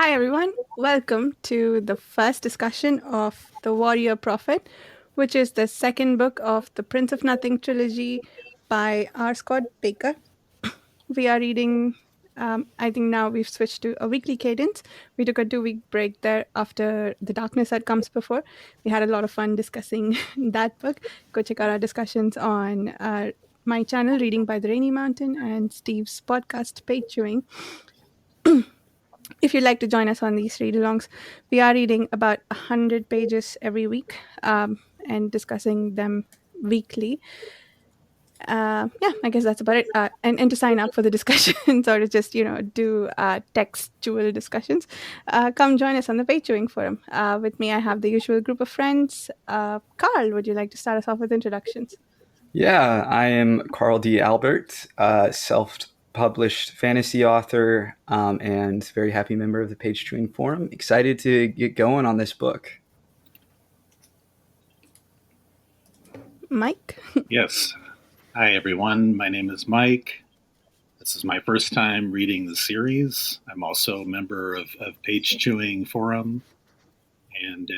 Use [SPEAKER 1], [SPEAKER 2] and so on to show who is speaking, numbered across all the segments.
[SPEAKER 1] Hi, everyone. Welcome to the first discussion of The Warrior Prophet, which is the second book of the Prince of Nothing trilogy by R. Scott Bakker. We are reading, I think now we've switched to a weekly cadence. We took a 2 week break there after The Darkness That Comes Before. We had a lot of fun discussing that book. Go check out our discussions on my channel, Reading by the Rainy Mountain, and Steve's podcast, Page Chewing. If you'd like to join us on these read alongs, we are reading about 100 pages every week and discussing them weekly. I guess that's about it. And to sign up for the discussions or to just, do textual discussions, come join us on the Page Chewing Forum. With me, I have the usual group of friends. Carl, would you like to start us off with introductions?
[SPEAKER 2] Yeah, I am Carl D. Albert, self-published fantasy author, and very happy member of the Page Chewing Forum. Excited to get going on this book.
[SPEAKER 1] Mike?
[SPEAKER 3] Yes. Hi, everyone. My name is Mike. This is my first time reading the series. I'm also a member of Page Chewing Forum, and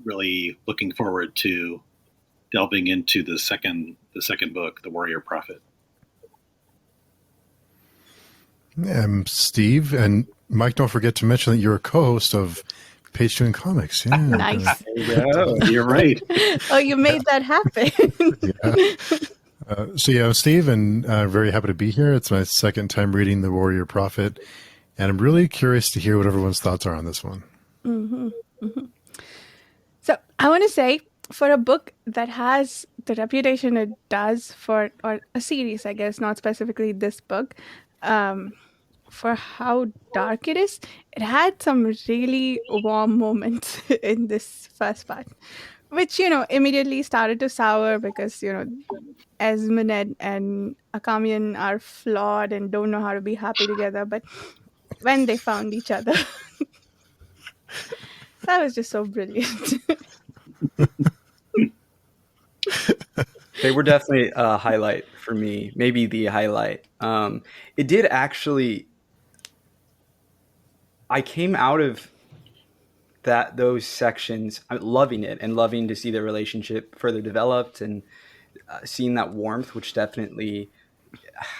[SPEAKER 3] really looking forward to delving into the second book, The Warrior Prophet.
[SPEAKER 4] I'm Steve, and Mike, don't forget to mention that you're a co-host of Page Chewing Comics. Yeah.
[SPEAKER 1] Nice.
[SPEAKER 3] You're right.
[SPEAKER 1] Oh, you made that happen.
[SPEAKER 4] I'm Steve, and very happy to be here. It's my second time reading The Warrior Prophet, and I'm really curious to hear what everyone's thoughts are on this one.
[SPEAKER 1] Mm-hmm. Mm-hmm. So I want to say, for a book that has the reputation it does or a series, I guess, not specifically this book, for how dark it is, it had some really warm moments in this first part, which, immediately started to sour because, Esmenet and Achamian are flawed and don't know how to be happy together. But when they found each other, that was just so brilliant.
[SPEAKER 2] They were definitely a highlight for me, maybe the highlight. It did actually... I came out of those sections loving it and loving to see the relationship further developed and seeing that warmth, which definitely,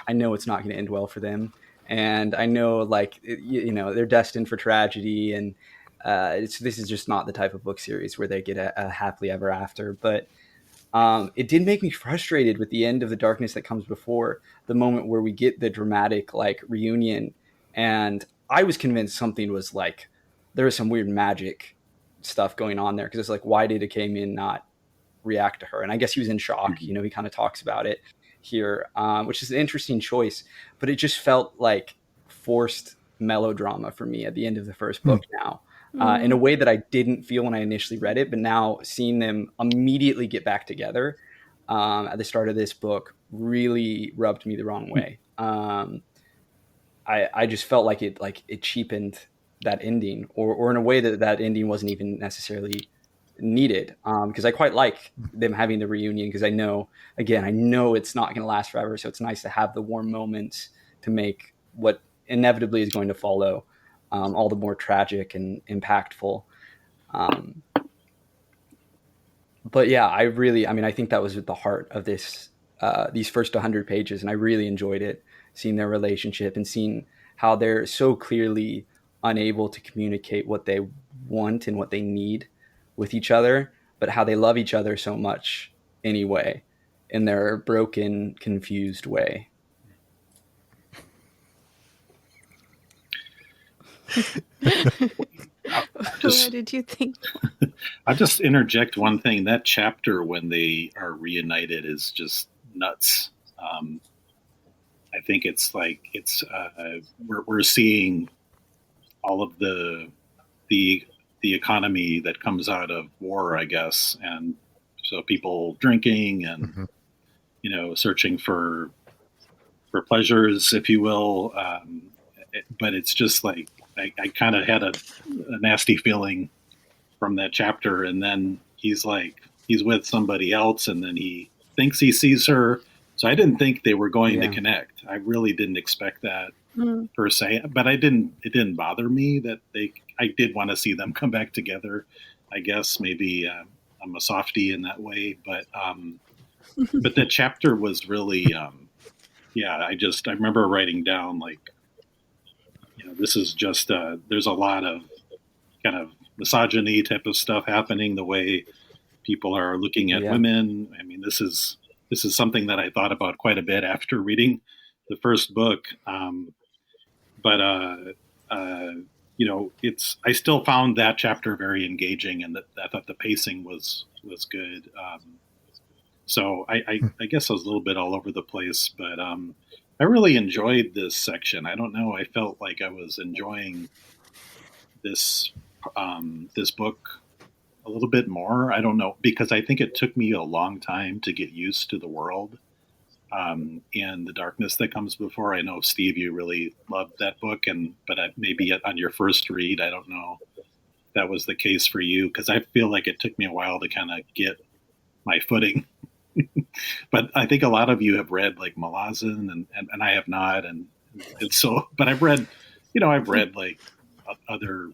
[SPEAKER 2] I know it's not going to end well for them. And I know, they're destined for tragedy, and this is just not the type of book series where they get a happily ever after. But it did make me frustrated with the end of The Darkness That Comes Before, the moment where we get the dramatic reunion. And I was convinced something was there was some weird magic stuff going on there, because it's why did Achamian not react to her? And I guess he was in shock. He kind of talks about it here, which is an interesting choice, but it just felt like forced melodrama for me at the end of the first book now, in a way that I didn't feel when I initially read it. But now seeing them immediately get back together at the start of this book really rubbed me the wrong way. I just felt like it cheapened that ending, or in a way that ending wasn't even necessarily needed, because I quite like them having the reunion, because I know it's not going to last forever, so it's nice to have the warm moments to make what inevitably is going to follow all the more tragic and impactful. But yeah, I think that was at the heart of this these first 100 pages, and I really enjoyed it, seeing their relationship and seeing how they're so clearly unable to communicate what they want and what they need with each other, but how they love each other so much anyway, in their broken, confused way.
[SPEAKER 1] What did you think?
[SPEAKER 3] I'll just interject one thing. That chapter when they are reunited is just nuts. I think we're seeing all of the economy that comes out of war, I guess, and so people drinking and searching for pleasures, if you will. But it's just I kind of had a nasty feeling from that chapter, and then he's with somebody else, and then he thinks he sees her. So I didn't think they were going to connect. I really didn't expect that.
[SPEAKER 1] Mm.
[SPEAKER 3] per se, but it didn't bother me that I did want to see them come back together. I guess maybe I'm a softie in that way, but that chapter was really, yeah. I remember writing down like, this is just there's a lot of kind of misogyny type of stuff happening. The way people are looking at
[SPEAKER 2] Yeah.
[SPEAKER 3] women. I mean, this is something that I thought about quite a bit after reading the first book. But I still found that chapter very engaging, and that I thought the pacing was good. So I guess I was a little bit all over the place, but I really enjoyed this section. I don't know. I felt like I was enjoying this this book a little bit more. I don't know, because I think it took me a long time to get used to the world and the darkness that comes before. I know, Steve, you really loved that book, but maybe on your first read, I don't know if that was the case for you, because I feel like it took me a while to kind of get my footing. But I think a lot of you have read like Malazan, and I have not, and so. But I've read like other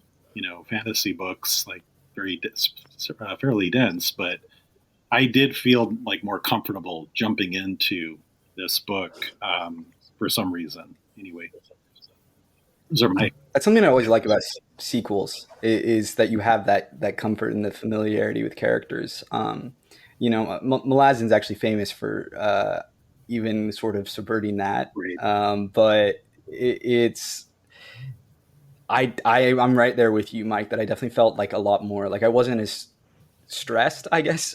[SPEAKER 3] fantasy books, like fairly dense, but I did feel like more comfortable jumping into this book for some reason. Anyway, those are my.
[SPEAKER 2] That's something I always like about sequels is that you have that comfort and the familiarity with characters. Malazan's actually famous for even sort of subverting that. But it's I'm right there with you, Mike, that I definitely felt like a lot more like I wasn't as stressed, I guess.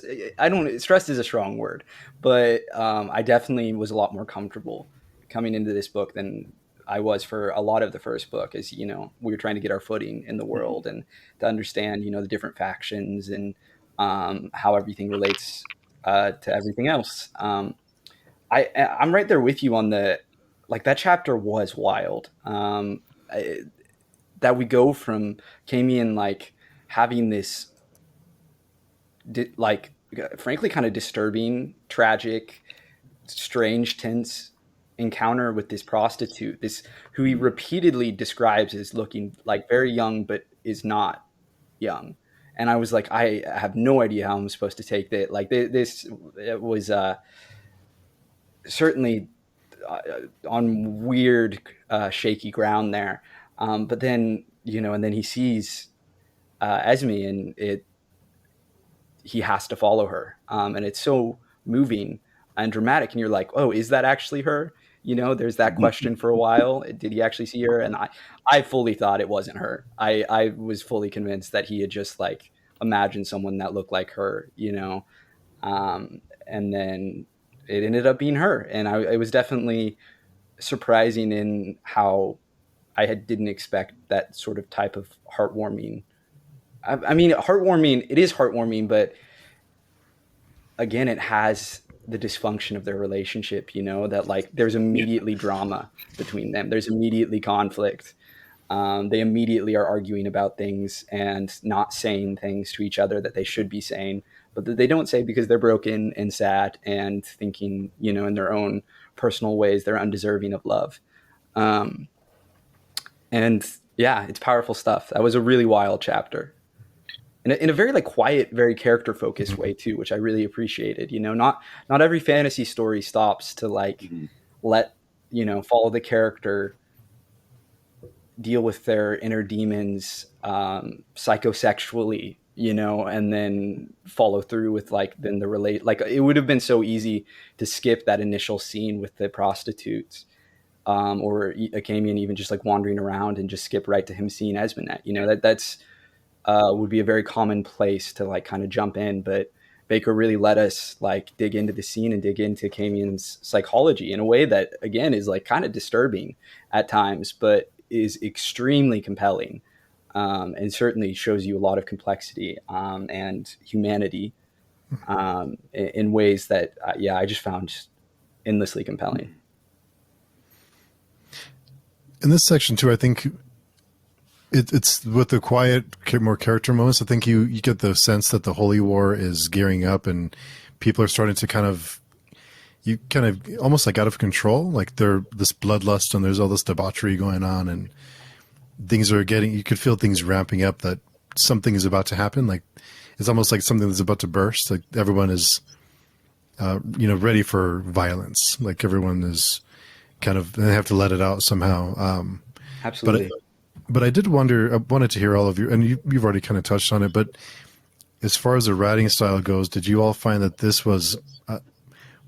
[SPEAKER 2] Stressed is a strong word, but I definitely was a lot more comfortable coming into this book than I was for a lot of the first book, as we were trying to get our footing in the world and to understand the different factions and how everything relates to everything else. I'm right there with you on that chapter was wild. That we go from Achamian like having this frankly kind of disturbing, tragic, strange, tense encounter with this prostitute, who he repeatedly describes as looking like very young but is not young. And I was like, I have no idea how I'm supposed to take that. Like this, it was certainly on weird, shaky ground there. But then, and then he sees Esme, and he has to follow her. And it's so moving and dramatic. And you're like, oh, is that actually her? There's that question for a while. Did he actually see her? And I fully thought it wasn't her. I was fully convinced that he had just like imagined someone that looked like her, and then it ended up being her. And it was definitely surprising in how I didn't expect that sort of type of heartwarming. I mean, heartwarming, it is heartwarming, but again, it has the dysfunction of their relationship, that like there's immediately drama between them. There's immediately conflict. They immediately are arguing about things and not saying things to each other that they should be saying, but that they don't say because they're broken and sad and thinking, in their own personal ways, they're undeserving of love. And yeah, it's powerful stuff. That was a really wild chapter. In a very like quiet, very character focused way too, which I really appreciated. Not every fantasy story stops to like let follow the character deal with their inner demons psychosexually, and then follow through with then the relate. Like it would have been so easy to skip that initial scene with the prostitutes, or Achamian even just like wandering around and just skip right to him seeing Esmenet. That's would be a very common place to like kind of jump in, but Bakker really let us like dig into the scene and dig into Achamian's psychology in a way that again is like kind of disturbing at times, but is extremely compelling, and certainly shows you a lot of complexity and humanity in ways that I just found endlessly compelling.
[SPEAKER 4] In this section too, I think it's with the quiet, more character moments. I think you get the sense that the Holy War is gearing up and people are starting to kind of you kind of almost like out of control. Like there's this bloodlust and there's all this debauchery going on, and things are getting. You could feel things ramping up. That something is about to happen. Like it's almost like something that's about to burst. Like everyone is, ready for violence. Like everyone is kind of, they have to let it out somehow.
[SPEAKER 2] Absolutely.
[SPEAKER 4] But I did wonder, I wanted to hear all of you, and you've already kind of touched on it, but as far as the writing style goes, did you all find that this was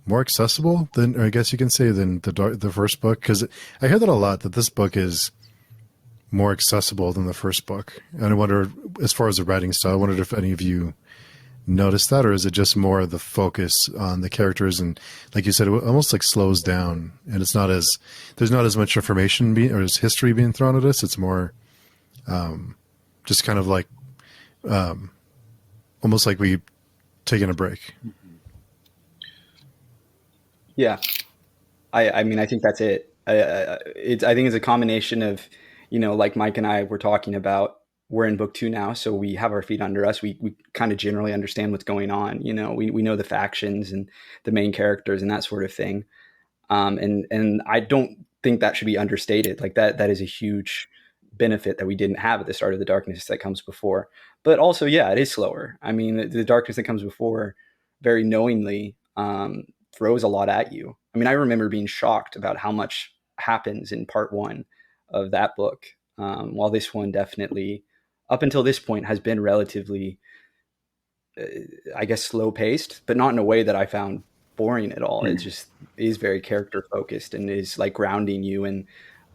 [SPEAKER 4] more accessible than, or I guess you can say, than the first book? Because I hear that a lot, that this book is more accessible than the first book. And I wonder, as far as the writing style, I wondered if any of you noticed that, or is it just more the focus on the characters, and like you said, it almost like slows down, and it's not as, there's not as much information or as history being thrown at us. It's more just kind of like almost like we taking a break.
[SPEAKER 2] Yeah, I mean, I think that's it. I think it's a combination of, like Mike and I were talking about. We're in book 2 now, so we have our feet under us. We kind of generally understand what's going on. We know the factions and the main characters and that sort of thing. And I don't think that should be understated. Like that is a huge benefit that we didn't have at the start of the darkness that comes before. But also, yeah, it is slower. I mean, the darkness that comes before very knowingly throws a lot at you. I mean, I remember being shocked about how much happens in part 1 of that book, while this one definitely, up until this point, has been relatively, I guess, slow paced, but not in a way that I found boring at all. It just is very character focused and is like grounding you in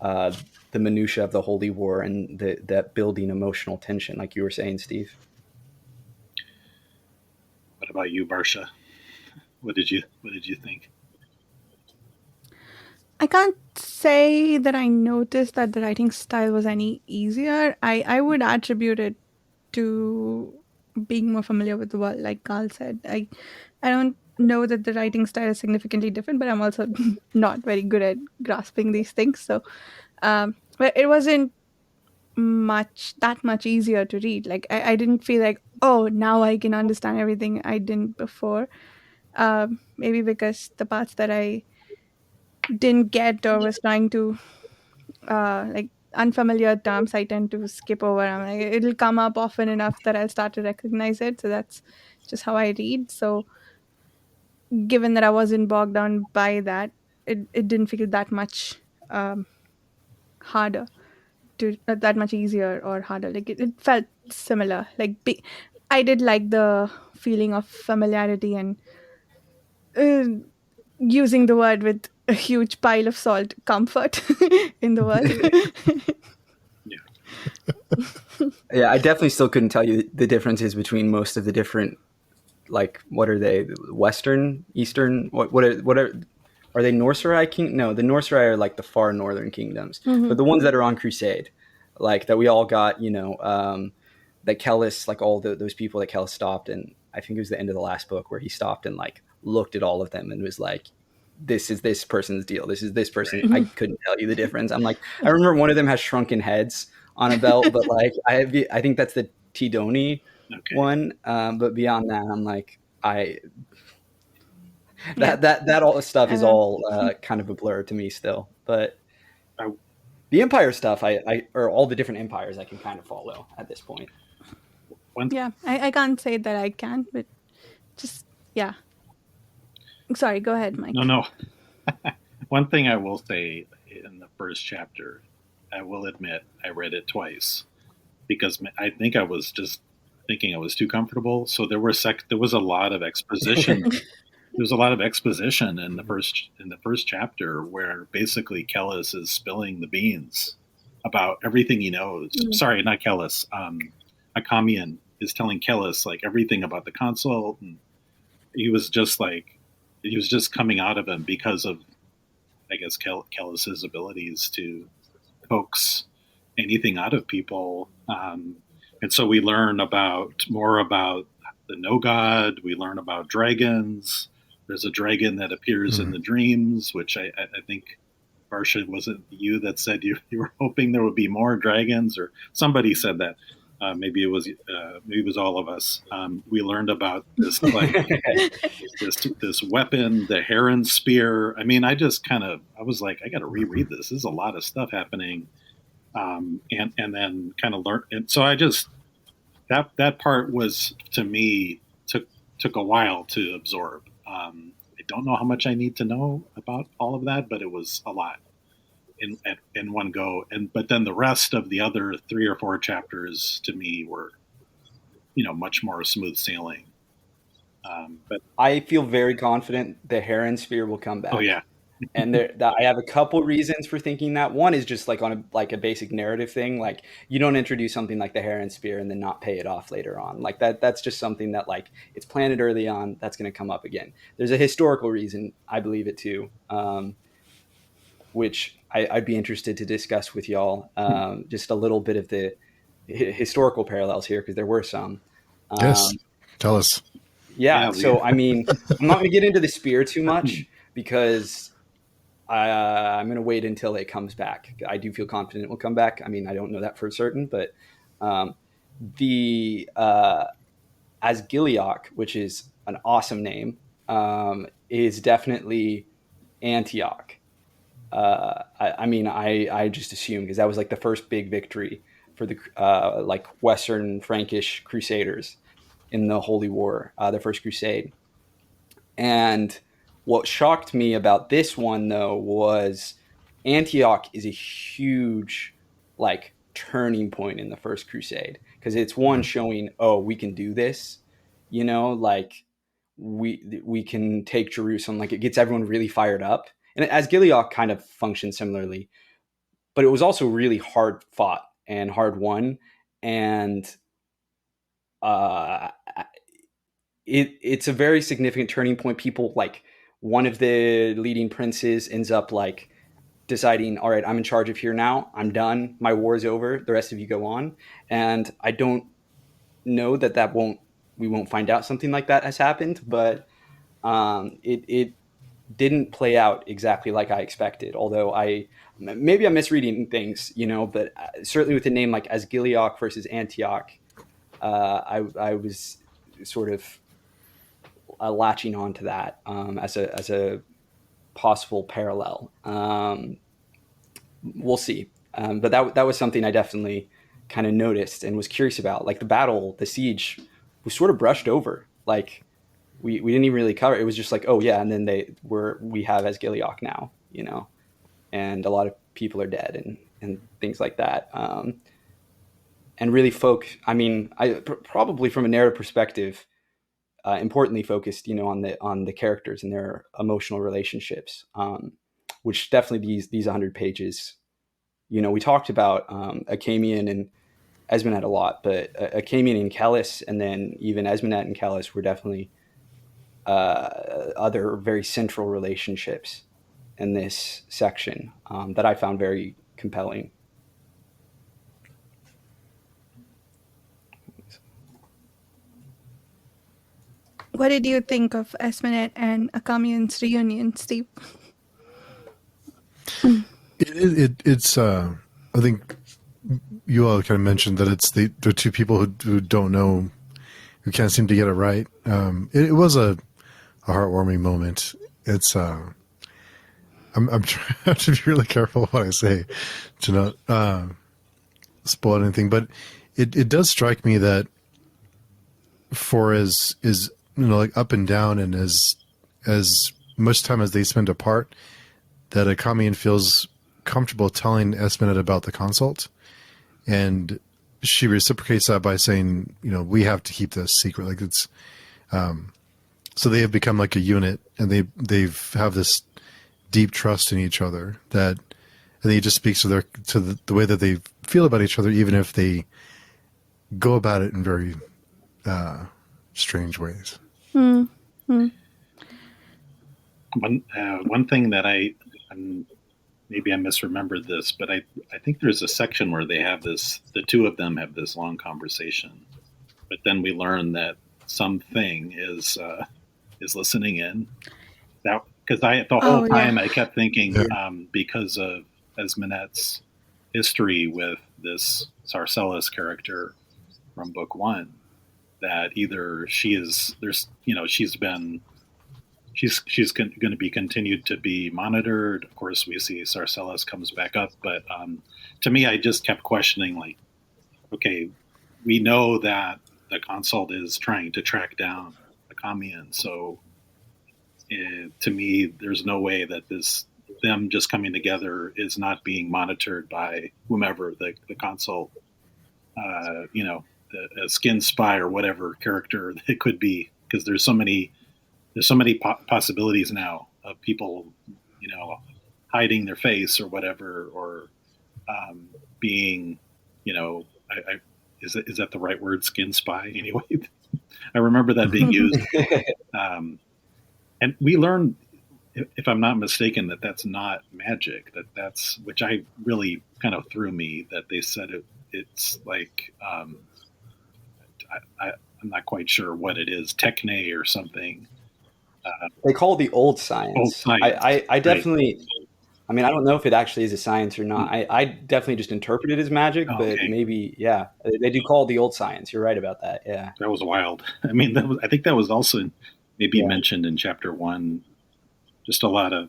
[SPEAKER 2] the minutia of the Holy War and that building emotional tension, like you were saying, Steve.
[SPEAKER 3] What about you, Varsha? What did you think?
[SPEAKER 1] I can't say that I noticed that the writing style was any easier. I would attribute it to being more familiar with the world, like Carl said. I don't know that the writing style is significantly different, but I'm also not very good at grasping these things. So, but it wasn't that much easier to read. Like I didn't feel like, oh, now I can understand everything I didn't before. Maybe because the parts that I didn't get or was trying to like unfamiliar terms, I tend to skip over. I'm like, it'll come up often enough that I'll start to recognize it. So that's just how I read. So given that I wasn't bogged down by that, it didn't feel that much harder to that much easier or harder. Like it felt similar. Like I did like the feeling of familiarity and uh, using the word with a huge pile of salt, comfort in the world.
[SPEAKER 2] Yeah, I definitely still couldn't tell you the differences between most of the different, like, what are they? Western, Eastern? What are they Norserai king? No, the Norserai are like the far northern kingdoms, but the ones that are on crusade, like that we all got, that Kellhus, like all those people that Kellhus stopped, and I think it was the end of the last book where he stopped and like looked at all of them and was like, this is this person's deal. This is this person. I couldn't tell you the difference. I'm like, I remember one of them has shrunken heads on a belt, but like I think that's the Tidoni one. But beyond that, I'm like, that all stuff is all kind of a blur to me still. But the Empire stuff, or all the different empires, I can kind of follow at this point.
[SPEAKER 1] I can't say that I can, but just Sorry, go ahead, Mike.
[SPEAKER 3] No. One thing I will say in the first chapter, I will admit I read it twice because I think I was just thinking I was too comfortable. So there was a lot of exposition. There was a lot of exposition in the first chapter where basically Kellhus is spilling the beans about everything he knows. Sorry, not Kellhus. Achamian is telling Kellhus like everything about the console, and he was just coming out of him because of, I guess, Kellhus's abilities to coax anything out of people. And so we learn more about the no god. We learn about dragons. There's a dragon that appears in the dreams, which I think, Varsha, was it you that said you were hoping there would be more dragons, or somebody said that. maybe it was all of us. We learned about this this weapon, the heron spear. I mean, I was like, I got to reread this. This is a lot of stuff happening, and then kind of learn. And so I just that part was, to me, took a while to absorb. I don't know how much I need to know about all of that, but it was a lot in one go. But then the rest of the other 3 or 4 chapters to me were, much more smooth sailing. But
[SPEAKER 2] I feel very confident the heron spear will come back.
[SPEAKER 3] oh yeah,
[SPEAKER 2] And I have a couple reasons for thinking that. One is just like on a basic narrative thing. Like, you don't introduce something like the heron spear and then not pay it off later on. Like that's just something that, like, it's planted early on. That's going to come up again. There's a historical reason, I believe it too, which I'd be interested to discuss with y'all. Just a little bit of the historical parallels here, because there were some.
[SPEAKER 4] Yes, tell us.
[SPEAKER 2] Yeah. So, I mean, I'm not going to get into the spear too much because I'm going to wait until it comes back. I do feel confident it will come back. I mean, I don't know that for certain, but the Asgiliok, which is an awesome name, is definitely Antioch. I just assume, because that was like the first big victory for the like Western Frankish Crusaders in the Holy War, the First Crusade. And what shocked me about this one, though, was Antioch is a huge, like, turning point in the First Crusade, because it's one showing, oh, we can do this, like we can take Jerusalem. Like, it gets everyone really fired up. And Asgiliok kind of functioned similarly, but it was also really hard fought and hard won. And it's a very significant turning point. People, like, one of the leading princes ends up, like, deciding, all right, I'm in charge of here now. I'm done. My war is over. The rest of you go on. And I don't know we won't find out something like that has happened, but it didn't play out exactly like I expected. Although maybe I'm misreading things, but certainly with a name like Asgiliok versus Antioch, I was sort of latching on to that as a possible parallel. We'll see. But that was something I definitely kind of noticed and was curious about. Like, the siege was sort of brushed over. Like, we didn't even really cover it. It was just like, oh yeah, and then we have Asgiliok now, and a lot of people are dead and things like that. And really probably from a narrative perspective, importantly focused, on the characters and their emotional relationships, which definitely these 100 pages, we talked about Achamian and Esmenet a lot, but Achamian and Kellhus, and then even Esmenet and Kellhus, were definitely other very central relationships in this section that I found very compelling.
[SPEAKER 1] What did you think of Esmenet and Achamian's reunion, Steve?
[SPEAKER 4] It's I think you all kind of mentioned that it's the two people who don't know, who can't seem to get it right. It was a heartwarming moment. It's I'm trying to be really careful what I say to not spoil anything, but it does strike me that for as like up and down, and as much time as they spend apart, that Achamian feels comfortable telling Esmenet about the consult, and she reciprocates that by saying, we have to keep this secret. Like, it's so they have become like a unit, and they've have this deep trust in each other that, and he just speaks to the way that they feel about each other, even if they go about it in very strange ways.
[SPEAKER 3] One thing that maybe I misremembered this, but I think there's a section where they have the two of them have this long conversation, but then we learn that something is listening in. That, because the whole time I kept thinking, because of Esmenet's history with this Sarcellus character, from book one, that either she's going to be continued to be monitored. Of course, we see Sarcellus comes back up, but to me, I just kept questioning, like, okay, we know that the consult is trying to track down Achamian, so to me, there's no way that them just coming together is not being monitored by whomever the consult, a skin spy or whatever character it could be, because there's so many possibilities now of people, hiding their face or whatever, or being, is that the right word, skin spy? Anyway, I remember that being used. And we learned, if I'm not mistaken, that that's not magic. That's which I really kind of threw me, that they said it's like, I'm not quite sure what it is, techne or something.
[SPEAKER 2] They call it the old science.
[SPEAKER 3] Old science.
[SPEAKER 2] I definitely. Right. I mean, I don't know if it actually is a science or not. I definitely just interpret it as magic, but maybe, yeah, they do call it the old science. You're right about that. Yeah,
[SPEAKER 3] that was wild. I mean, I think that was also maybe mentioned in chapter 1. Just a lot of,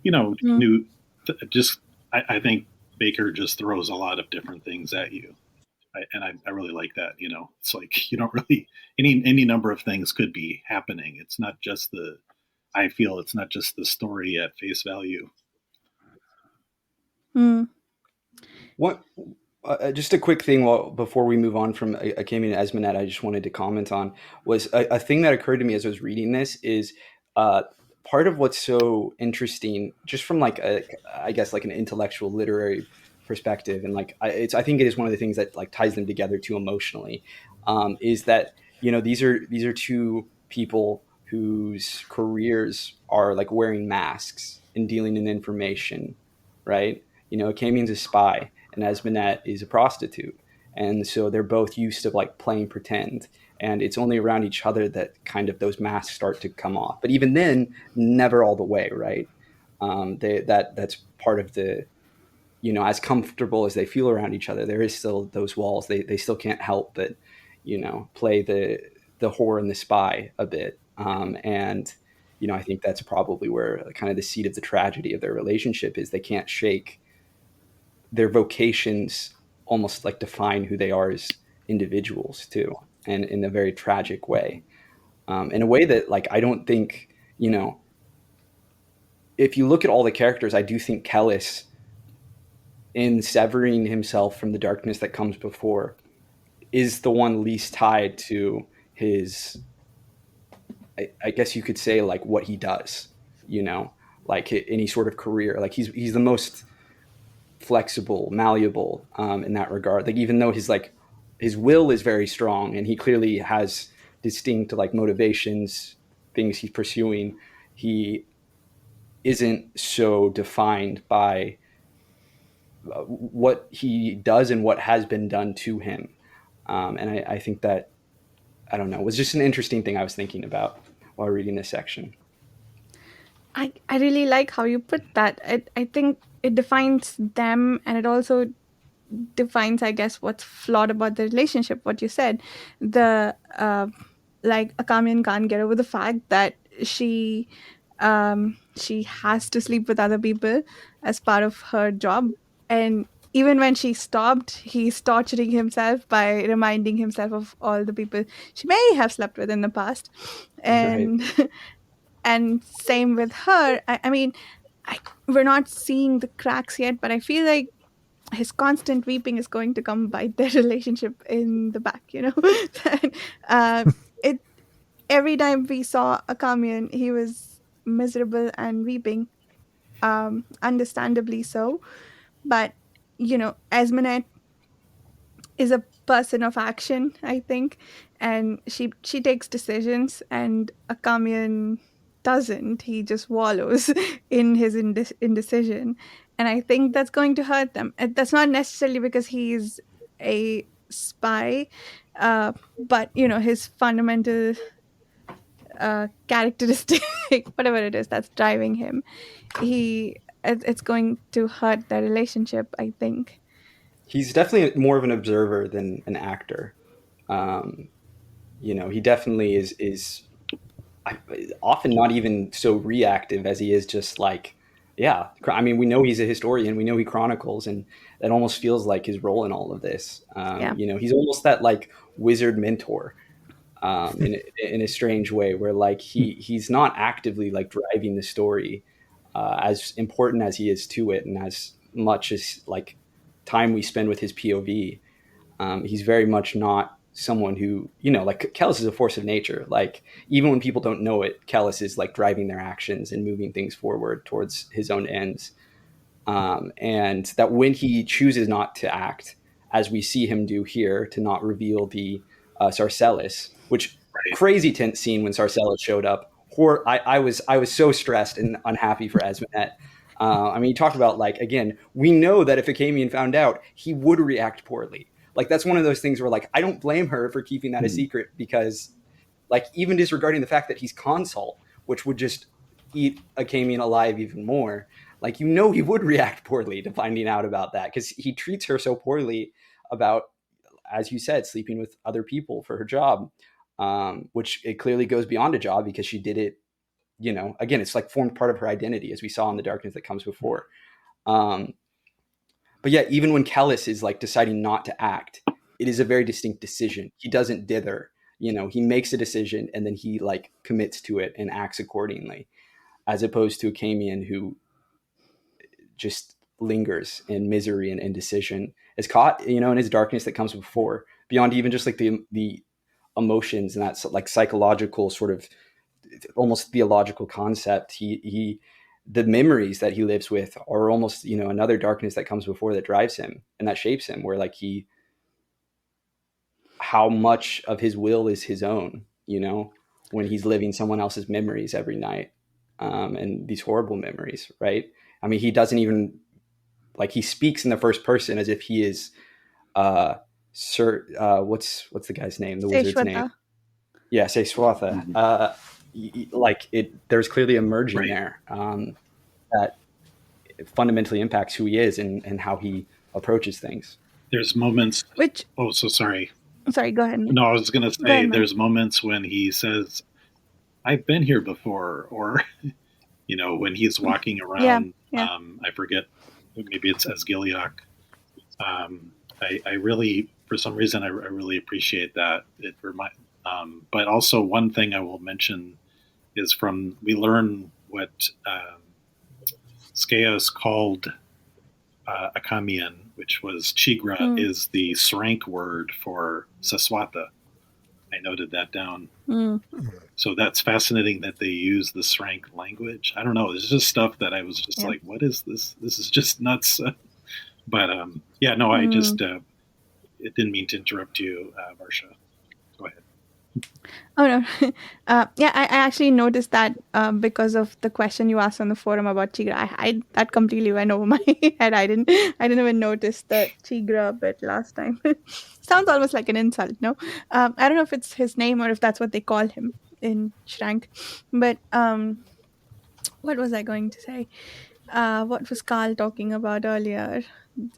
[SPEAKER 3] new. I think Bakker just throws a lot of different things at you, I really like that. It's like you don't really any number of things could be happening. It's not just I feel it's not just the story at face value.
[SPEAKER 2] What? Just a quick thing before we move on from Achamian and Esmenet, I just wanted to comment on was a thing that occurred to me as I was reading this is part of what's so interesting, just from I guess like an intellectual literary perspective, and I think it is one of the things that like ties them together too emotionally, is that these are two people whose careers are like wearing masks and dealing in information, right? Achamian's a spy and Esmenet is a prostitute. And so they're both used to like playing pretend. And it's only around each other that kind of those masks start to come off. But even then, never all the way, right? That's part of the, as comfortable as they feel around each other, there is still those walls. They still can't help but, play the whore and the spy a bit. And I think that's probably where kind of the seed of the tragedy of their relationship is. They can't shake their vocations almost like define who they are as individuals too, and in a very tragic way, in a way that like I don't think, if you look at all the characters, I do think Kellhus, in severing himself from the darkness that comes before, is the one least tied to his, I guess you could say, like what he does, like any sort of career. Like he's the most flexible, malleable in that regard. Like even though his will is very strong and he clearly has distinct like motivations, things he's pursuing, he isn't so defined by what he does and what has been done to him. And I think that, I don't know, was just an interesting thing I was thinking about while reading this section.
[SPEAKER 1] I really like how you put that. I think it defines them, and it also defines, I guess, what's flawed about the relationship. What you said, like Achamian can't get over the fact that she has to sleep with other people as part of her job, and even when she stopped, he's torturing himself by reminding himself of all the people she may have slept with in the past, and right. And same with her. I mean, we're not seeing the cracks yet, but I feel like his constant weeping is going to come bite their relationship in the back. Every time we saw Achamian, he was miserable and weeping, understandably so. But Esmenet is a person of action, I think, and she takes decisions, and Achamian doesn't. He just wallows in his indecision, and I think that's going to hurt them. That's not necessarily because he's a spy, but his fundamental characteristic, whatever it is that's driving him, it's going to hurt their relationship, I think.
[SPEAKER 2] He's definitely more of an observer than an actor. He definitely is often not even so reactive as he is just like, yeah. I mean, we know he's a historian. We know he chronicles, and that almost feels like his role in all of this.
[SPEAKER 1] Yeah.
[SPEAKER 2] He's almost that like wizard mentor, in a strange way, where like he's not actively like driving the story, as important as he is to it, and as much as like time we spend with his POV. He's very much not someone who, like Kellhus is a force of nature. Like even when people don't know it, Kellhus is like driving their actions and moving things forward towards his own ends. And that when he chooses not to act, as we see him do here, to not reveal the Sarcellus, which
[SPEAKER 3] Right.
[SPEAKER 2] crazy tense scene when Sarcellus showed up. I was so stressed and unhappy for Esmenet. I mean, you talk about like, again, we know that if Achamian found out, he would react poorly. Like that's one of those things where like I don't blame her for keeping that a secret, because like even disregarding the fact that he's consul, which would just eat Achamian alive even more, like he would react poorly to finding out about that, because he treats her so poorly about, as you said, sleeping with other people for her job, which it clearly goes beyond a job because she did it. Again, it's like formed part of her identity, as we saw in the darkness that comes before. But yeah, even when Kellhus is like deciding not to act, it is a very distinct decision. He doesn't dither. He makes a decision and then he like commits to it and acts accordingly, as opposed to Achamian, who just lingers in misery and indecision, is caught, in his darkness that comes before, beyond even just like the emotions and that like psychological sort of almost theological concept. The memories that he lives with are almost, another darkness that comes before that drives him and that shapes him, where like how much of his will is his own, when he's living someone else's memories every night, and these horrible memories, right? I mean, he doesn't even like, he speaks in the first person as if he is Sir, what's the guy's name, the wizard's name?
[SPEAKER 1] Seshwata.
[SPEAKER 2] Yeah, say Swatha. Like there's clearly a merging
[SPEAKER 3] Right.
[SPEAKER 2] there, that fundamentally impacts who he is and how he approaches things.
[SPEAKER 3] There's moments.
[SPEAKER 1] Which,
[SPEAKER 3] Oh, so sorry.
[SPEAKER 1] sorry, go ahead.
[SPEAKER 3] No, I was going to
[SPEAKER 1] Go ahead,
[SPEAKER 3] say
[SPEAKER 1] Mike.
[SPEAKER 3] there's moments when he says, "I've been here before," or when he's walking around.
[SPEAKER 1] Yeah.
[SPEAKER 3] I forget. Maybe it's Asgiliac. I really, for some reason, I really appreciate that. But also one thing I will mention is we learn what Skeos called Achamian, which was Chigra, is the Srank word for Seswatha. I noted that down. So that's fascinating that they use the Srank language. I don't know. It's just stuff that I was just like, what is this? This is just nuts. But yeah, no, I just it didn't mean to interrupt you, Varsha. Go ahead.
[SPEAKER 1] Oh no. Yeah, I actually noticed that because of the question you asked on the forum about Chigra. I that completely went over my head. I didn't even notice the Chigra bit last time. Sounds almost like an insult, no? I don't know if it's his name or if that's what they call him in Shrank. But what was I going to say? What was Carl talking about earlier?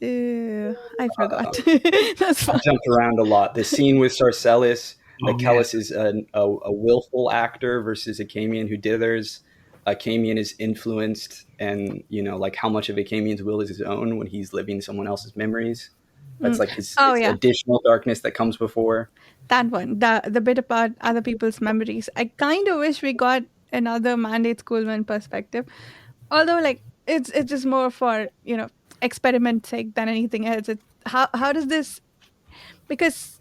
[SPEAKER 1] I forgot. That's
[SPEAKER 2] I
[SPEAKER 1] fine.
[SPEAKER 2] jumped around a lot. The scene with Sarcellus, that
[SPEAKER 3] Oh,
[SPEAKER 2] Kellhus is a willful actor versus Achamian who dithers. Achamian is influenced, and like how much of Achamian's will is his own when he's living someone else's memories. That's like his
[SPEAKER 1] yeah.
[SPEAKER 2] additional darkness that comes before.
[SPEAKER 1] That one, the bit about other people's memories. I kind of wish we got another mandate schoolman perspective. Although, like, it's just more for experiment sake than anything else. How does this? Because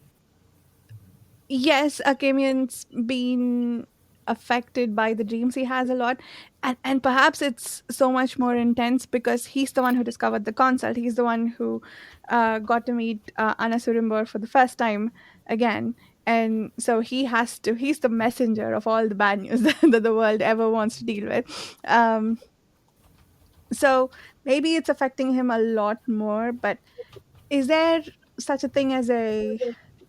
[SPEAKER 1] yes, Achamian's been affected by the dreams he has a lot, and perhaps it's so much more intense because he's the one who discovered the consult. He's the one who got to meet Anna Surimbor for the first time again, and so he's the messenger of all the bad news that the world ever wants to deal with. So maybe it's affecting him a lot more. But is there such a thing as a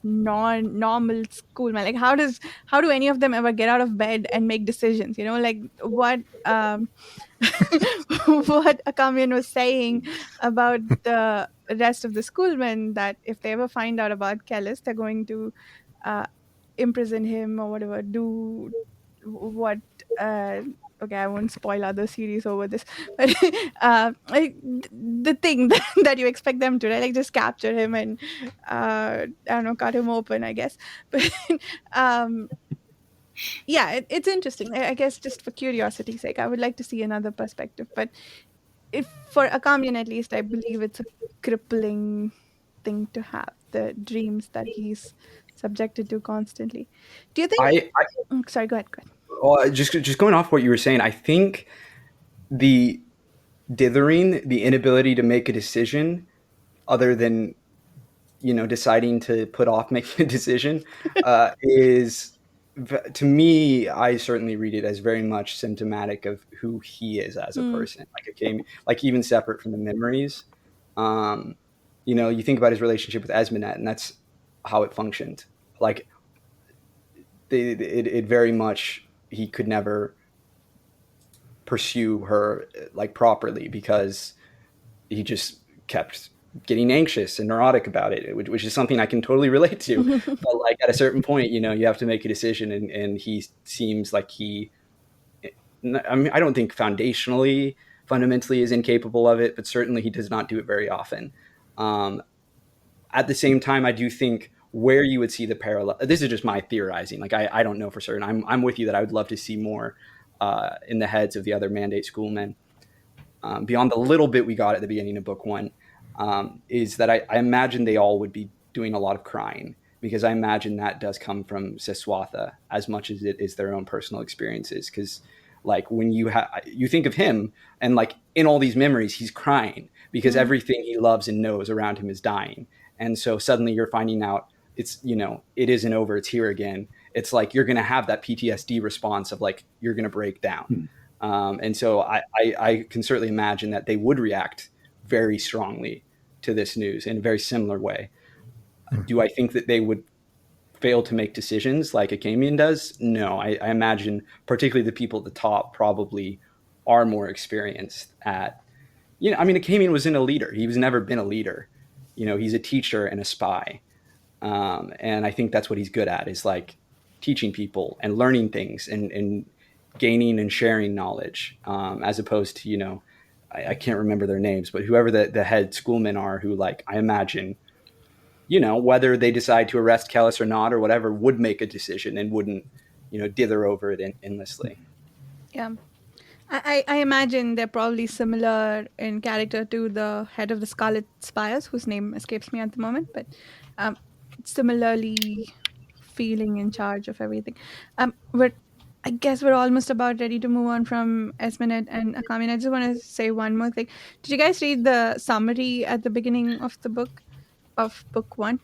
[SPEAKER 1] non-normal schoolman? Like, how do any of them ever get out of bed and make decisions? Like what what Achamian was saying about the rest of the schoolmen, that if they ever find out about Kellhus, they're going to imprison him or whatever, do what. Okay, I won't spoil other series over this, but like the thing that you expect them to, right? Like just capture him and I don't know, cut him open, I guess. But um, yeah, it's interesting. I guess just for curiosity's sake, I would like to see another perspective. But if for Akamian at least, I believe it's a crippling thing to have the dreams that he's subjected to constantly. Do you think?
[SPEAKER 2] I
[SPEAKER 1] Sorry, go ahead. Go ahead.
[SPEAKER 2] just going off what you were saying, I think the dithering, the inability to make a decision other than deciding to put off making a decision is, to me, I certainly read it as very much symptomatic of who he is as a
[SPEAKER 1] Mm,
[SPEAKER 2] person. Like it came, like even separate from the memories. Um, you think about his relationship with Esmenet, and that's how it functioned. Like it very much, he could never pursue her like properly because he just kept getting anxious and neurotic about it, which is something I can totally relate to. But like at a certain point, you have to make a decision, and he seems like I mean, I don't think fundamentally is incapable of it, but certainly he does not do it very often. Um, at the same time, I do think where you would see the parallel. This is just my theorizing. Like I don't know for certain. I'm with you that I would love to see more in the heads of the other mandate schoolmen. Beyond the little bit we got at the beginning of book one, is that I imagine they all would be doing a lot of crying, because I imagine that does come from Seswatha as much as it is their own personal experiences. Because like when you think of him, and like in all these memories, he's crying because
[SPEAKER 1] mm,
[SPEAKER 2] everything he loves and knows around him is dying. And so suddenly you're finding out it isn't over, it's here again. It's like you're going to have that PTSD response of like, you're going to break down. And so I can certainly imagine that they would react very strongly to this news in a very similar way. Do I think that they would fail to make decisions like Achamian does? No, I imagine particularly the people at the top probably are more experienced at, I mean, Achamian wasn't a leader. He was never been a leader. He's a teacher and a spy. And I think that's what he's good at, is like teaching people and learning things and gaining and sharing knowledge, as opposed to, I can't remember their names, but whoever the head schoolmen are, who like, I imagine, whether they decide to arrest Kellhus or not or whatever, would make a decision and wouldn't, dither over it endlessly.
[SPEAKER 1] yeah. I imagine they're probably similar in character to the head of the Scarlet Spires, whose name escapes me at the moment, but um, similarly feeling in charge of everything. I guess we're almost about ready to move on from Esmenet and Achamian. I just want to say one more thing. Did you guys read the summary at the beginning of the book, of book one?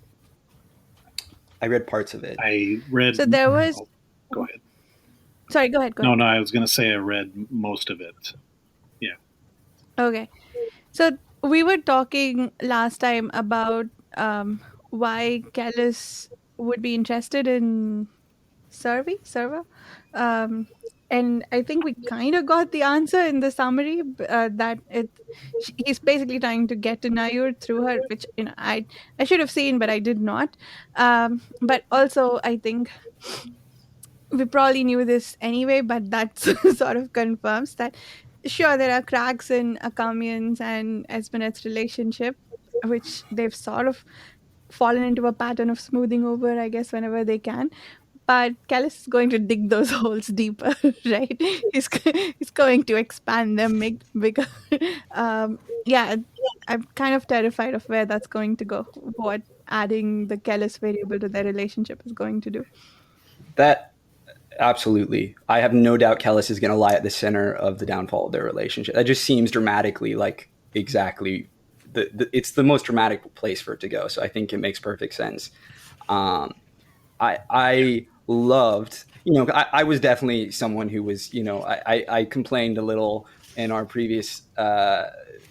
[SPEAKER 2] I read parts of it.
[SPEAKER 3] I read.
[SPEAKER 1] So there was.
[SPEAKER 3] Oh, go ahead.
[SPEAKER 1] Sorry, go ahead. Go
[SPEAKER 3] No,
[SPEAKER 1] ahead.
[SPEAKER 3] no, I was going to say I read most of it. Yeah.
[SPEAKER 1] Okay. So we were talking last time about why Kellhus would be interested in server, and I think we kind of got the answer in the summary, that he's basically trying to get to Nayur through her, which I should have seen, but I did not. But also I think we probably knew this anyway, but that sort of confirms that sure, there are cracks in Akamian's and Espenet's relationship, which they've sort of fallen into a pattern of smoothing over, I guess, whenever they can. But Callus is going to dig those holes deeper, right? He's going to expand them, make bigger. Yeah, I'm kind of terrified of where that's going to go. What adding the Callus variable to their relationship is going to do.
[SPEAKER 2] That Absolutely. I have no doubt Kellhus is going to lie at the center of the downfall of their relationship. That just seems dramatically like exactly it's the most dramatic place for it to go. So I think it makes perfect sense. I loved, I was definitely someone who was, I complained a little in our previous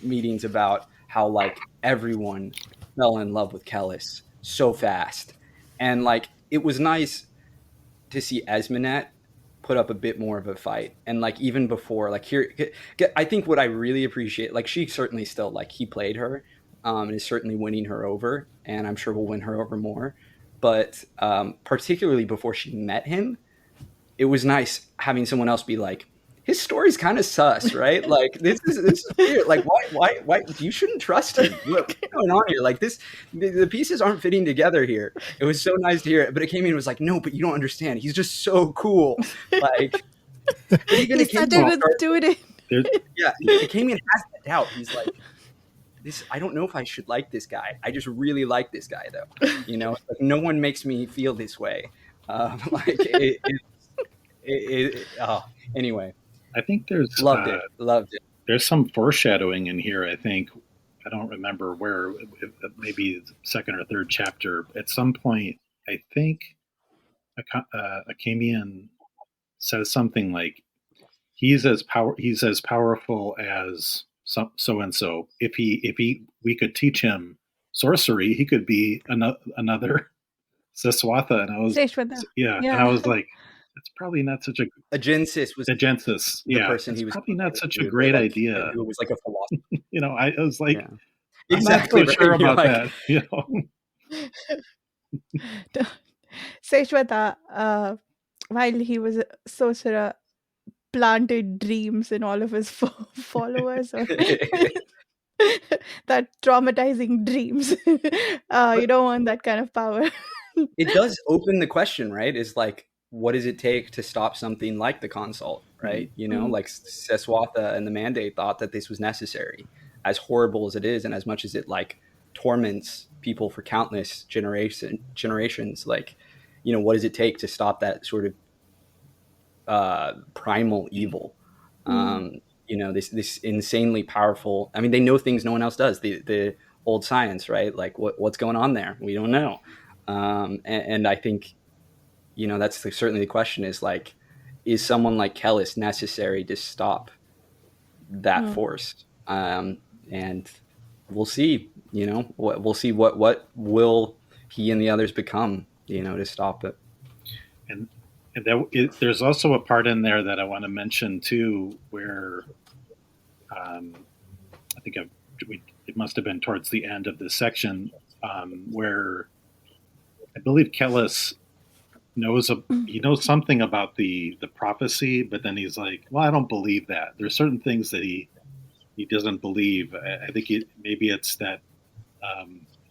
[SPEAKER 2] meetings about how like everyone fell in love with Kellhus so fast. And like, it was nice to see Esmenet put up a bit more of a fight. And like, even before, like here, I think what I really appreciate, like she certainly still, like he played her and is certainly winning her over. And I'm sure we'll win her over more. but particularly before she met him, it was nice having someone else be like, his story's kind of sus, right? Like this is weird. Like why you shouldn't trust him. What's going on here? Like the pieces aren't fitting together here. It was so nice to hear it, but it came in and was like, no, but you don't understand. He's just so cool. Like, but even
[SPEAKER 1] He's such a good student.
[SPEAKER 2] Yeah, Achamian has that doubt. He's like, this. I don't know if I should like this guy. I just really like this guy, though. You know, like, no one makes me feel this way. Like anyway.
[SPEAKER 3] I think there's
[SPEAKER 2] loved it.
[SPEAKER 3] There's some foreshadowing in here. I think I don't remember where. Maybe the second or third chapter. At some point, I think Achamian says something like, he's as powerful as so and so. If we could teach him sorcery, he could be another Seswatha. And I was and I was like, that's probably not such a
[SPEAKER 2] Agensis was
[SPEAKER 3] Agensis,
[SPEAKER 2] the person he was
[SPEAKER 3] probably not such a great idea.
[SPEAKER 2] It was like a philosopher.
[SPEAKER 3] You know, I was like,
[SPEAKER 2] exactly
[SPEAKER 3] I'm not so sure about that. You know,
[SPEAKER 1] Seshwata, while he was a sorcerer, planted dreams in all of his followers. That traumatizing dreams. You don't want that kind of power.
[SPEAKER 2] It does open the question, right? Is like, what does it take to stop something like the consult, right? You know, like Seswatha and the Mandate thought that this was necessary, as horrible as it is, and as much as it like torments people for countless generations. Like, you know, what does it take to stop that sort of primal evil? You know, this insanely powerful. I mean, they know things no one else does. The old science, right? Like, what's going on there? We don't know. And I think, you know, that's certainly the question is like, is someone like Kellhus necessary to stop that force? And we'll see, you know, we'll see what will he and the others become, you know, to stop it.
[SPEAKER 3] And there's also a part in there that I want to mention too, where I think it must have been towards the end of this section, where I believe Kellhus knows something about the prophecy, but then he's like, well, I don't believe that. There's certain things that he doesn't believe. I think maybe it's that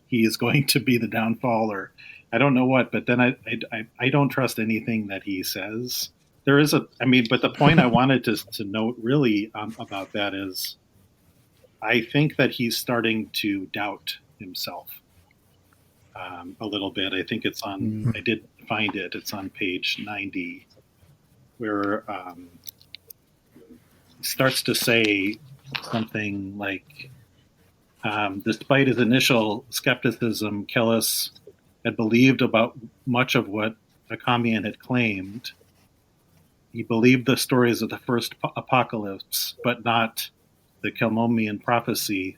[SPEAKER 3] he is going to be the downfall, or I don't know what. But then I don't trust anything that he says. There is but the point I wanted to note really about that is, I think that he's starting to doubt himself a little bit. I think it's on. I did find it. It's on page 90, where he starts to say something like, despite his initial skepticism, Kellhus had believed about much of what Achamian had claimed. He believed the stories of the first apocalypse, but not the Kelmomian prophecy.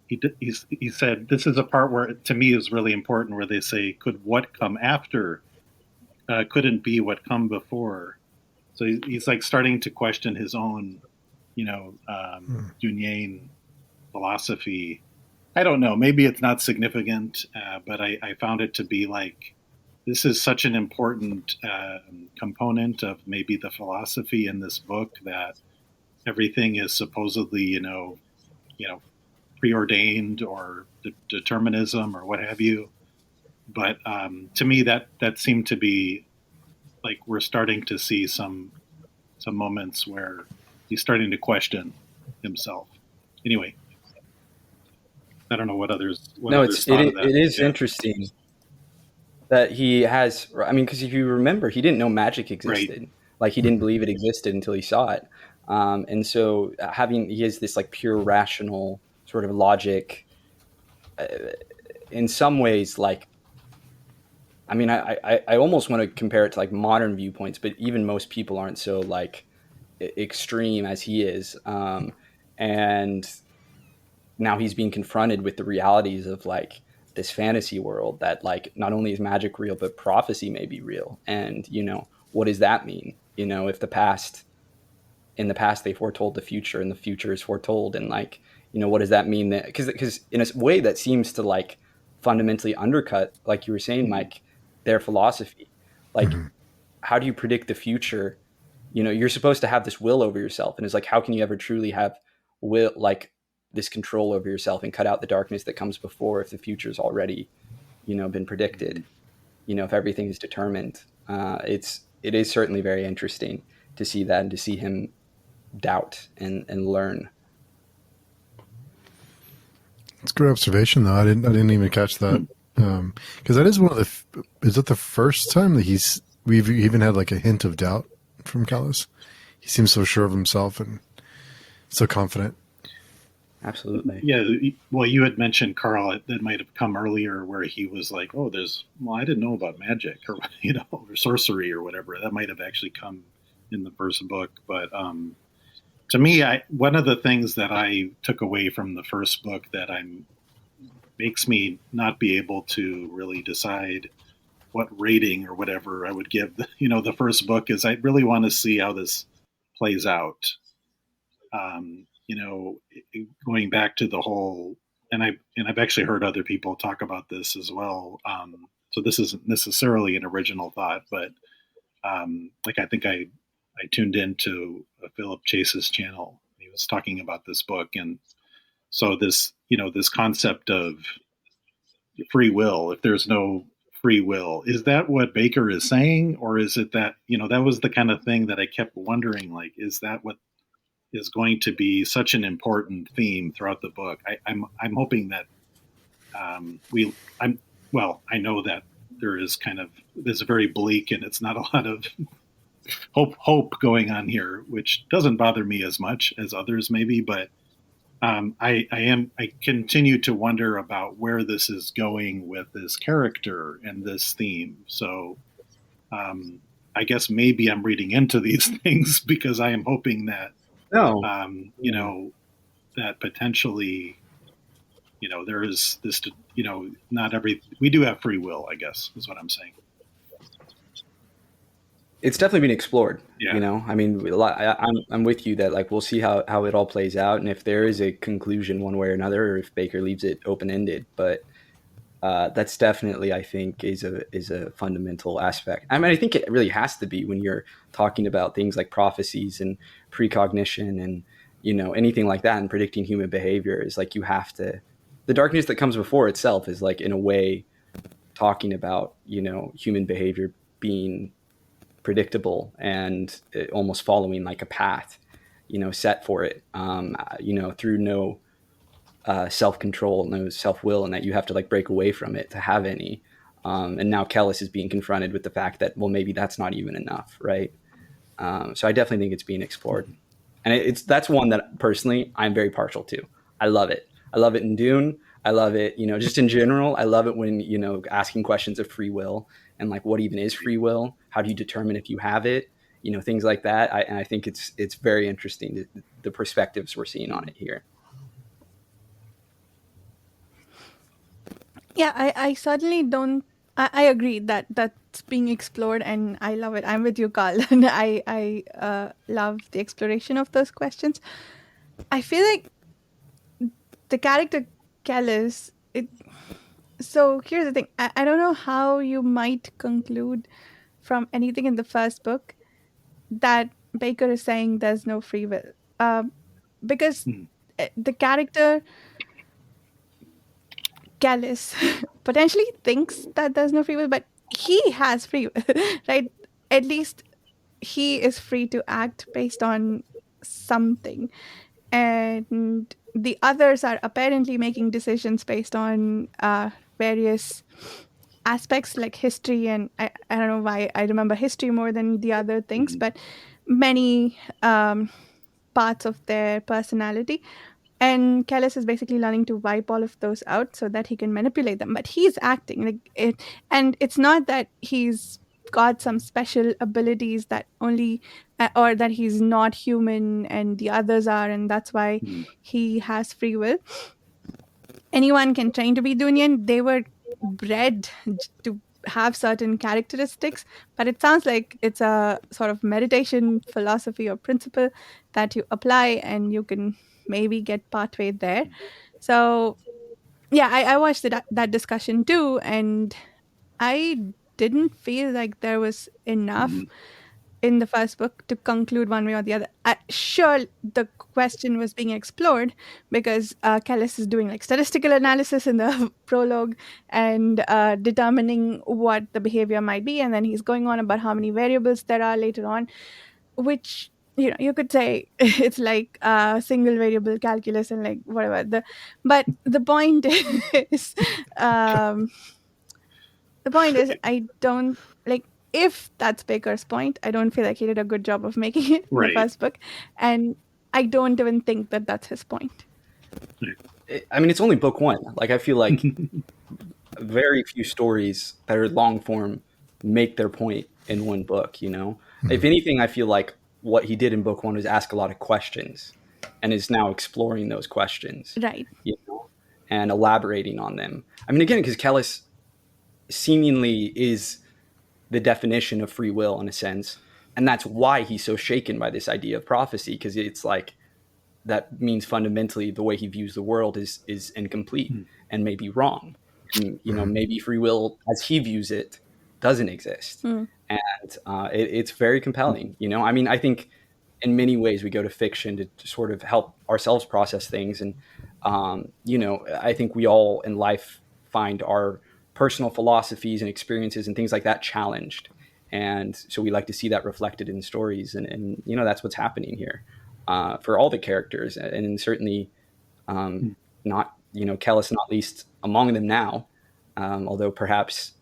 [SPEAKER 3] He said, this is a part where, to me, is really important, where they say, could what come after couldn't be what come before. So he's like starting to question his own, Jungian philosophy. I don't know. Maybe it's not significant, but I found it to be like, this is such an important component of maybe the philosophy in this book, that everything is supposedly, preordained or determinism or what have you. But to me, that seemed to be like, we're starting to see some moments where he's starting to question himself. Anyway, I don't know what others.
[SPEAKER 2] It is interesting that he has. I mean, because if you remember, he didn't know magic existed. Right. Like, he didn't believe it existed until he saw it. And so he has this like pure rational sort of logic. In some ways, like, I mean, I almost want to compare it to like modern viewpoints, but even most people aren't so like extreme as he is. And now he's being confronted with the realities of like this fantasy world, that like not only is magic real, but prophecy may be real. And, what does that mean? If in the past they foretold the future, and the future is foretold, and like, what does that mean? Because in a way that seems to like fundamentally undercut, like you were saying, Mike, their philosophy. Like, how do you predict the future? You know, you're supposed to have this will over yourself, and it's like, how can you ever truly have will, like this control over yourself, and cut out the darkness that comes before if the future's already, you know, been predicted? You know, if everything is determined. It is certainly very interesting to see that, and to see him doubt and learn.
[SPEAKER 4] It's a good observation, though. I didn't even catch that, because that is one of the. Is it the first time that we've even had like a hint of doubt from Kellhus? He seems so sure of himself and so confident.
[SPEAKER 2] Absolutely.
[SPEAKER 3] Yeah. Well, you had mentioned, Carl, that might have come earlier, where he was like, "Oh, I didn't know about magic, or or sorcery, or whatever." That might have actually come in the first book, but to me, one of the things that I took away from the first book that makes me not be able to really decide what rating or whatever I would give the first book is I really want to see how this plays out. Going back to the whole, and I've actually heard other people talk about this as well. So this isn't necessarily an original thought, but like I think I tuned into Philip Chase's channel. He was talking about this book, and so this concept of free will. If there's no free will, is that what Bakker is saying, or is it that that was the kind of thing that I kept wondering? Like, is that what is going to be such an important theme throughout the book? I'm hoping that I know that there's a very bleak, and it's not a lot of hope going on here, which doesn't bother me as much as others maybe, but I continue to wonder about where this is going with this character and this theme. So I guess maybe I'm reading into these things because I am hoping that that potentially there is this not we do have free will, I guess is what I'm saying.
[SPEAKER 2] It's definitely been explored.
[SPEAKER 3] Yeah.
[SPEAKER 2] I mean, I'm with you that like we'll see how it all plays out, and if there is a conclusion one way or another, or if Bakker leaves it open ended. But that's definitely, I think, is a fundamental aspect. I mean, I think it really has to be when you're talking about things like prophecies and precognition and anything like that, and predicting human behavior. Is like you have to. The darkness that comes before itself is like in a way talking about human behavior being predictable and almost following like a path, set for it, through no self-control, no self-will, and that you have to like break away from it to have any. And now Kellhus is being confronted with the fact that, well, maybe that's not even enough, right? So I definitely think it's being explored. And that's one that personally I'm very partial to. I love it. I love it in Dune. I love it, just in general. I love it when, asking questions of free will and like what even is free will? How do you determine if you have it? Things like that. And I think it's very interesting, the perspectives we're seeing on it here.
[SPEAKER 1] Yeah, I certainly don't. I agree that that's being explored, and I love it. I'm with you, Carl. And I love the exploration of those questions. I feel like the character Kellhus. So here's the thing. I don't know how you might conclude from anything in the first book that Bakker is saying there's no free will, because the character Kellhus potentially thinks that there's no free will, but he has free will, right? At least he is free to act based on something. And the others are apparently making decisions based on various aspects like history. And I don't know why I remember history more than the other things, but many parts of their personality. And Kellhus is basically learning to wipe all of those out so that he can manipulate them. But he's acting like it, and it's not that he's got some special abilities that only, or that he's not human and the others are, and that's why he has free will. Anyone can train to be Dunian. They were bred to have certain characteristics, but it sounds like it's a sort of meditation philosophy or principle that you apply, and you can maybe get partway there. So yeah, I watched that discussion too, and I didn't feel like there was enough
[SPEAKER 3] Mhm.
[SPEAKER 1] in the first book to conclude one way or the other. Sure, the question was being explored because Kellhus is doing like statistical analysis in the prologue and determining what the behavior might be, and then he's going on about how many variables there are later on, which you could say it's like single variable calculus and like whatever. But the point is, um, I don't like, if that's Baker's point, I don't feel like he did a good job of making it in the
[SPEAKER 3] Right.
[SPEAKER 1] first book, and I don't even think that that's his point.
[SPEAKER 2] I mean, it's only book one. Like, I feel like very few stories that are long form make their point in one book, you know? If anything, I feel like what he did in book one was ask a lot of questions and is now exploring those questions,
[SPEAKER 1] Right.
[SPEAKER 2] you know, and elaborating on them. I mean, again, because Kellhus seemingly is the definition of free will in a sense. And that's why he's so shaken by this idea of prophecy, because it's like that means fundamentally the way he views the world is incomplete and maybe wrong. And, you know, maybe free will as he views it doesn't exist.
[SPEAKER 1] Mm.
[SPEAKER 2] And it's very compelling. You know, I mean, I think in many ways we go to fiction to sort of help ourselves process things. And, you know, I think we all in life find our personal philosophies and experiences and things like that challenged. And so we like to see that reflected in stories. And you know, that's what's happening here for all the characters. And certainly not, you know, Kellhus not least among them now, although perhaps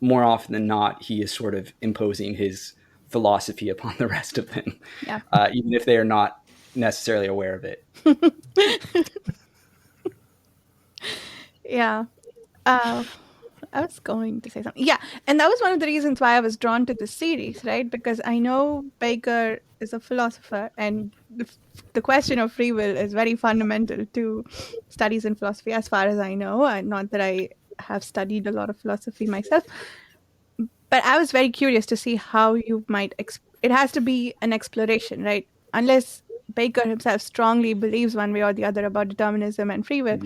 [SPEAKER 2] more often than not, he is sort of imposing his philosophy upon the rest of them,
[SPEAKER 1] Yeah.
[SPEAKER 2] even if they are not necessarily aware of it.
[SPEAKER 1] Yeah. I was going to say something. Yeah. And that was one of the reasons why I was drawn to the series, right? Because I know Baker is a philosopher, and the question of free will is very fundamental to studies in philosophy, as far as I know. Not that I have studied a lot of philosophy myself, but I was very curious to see how you might. It has to be an exploration, right? Unless Baker himself strongly believes one way or the other about determinism and free will,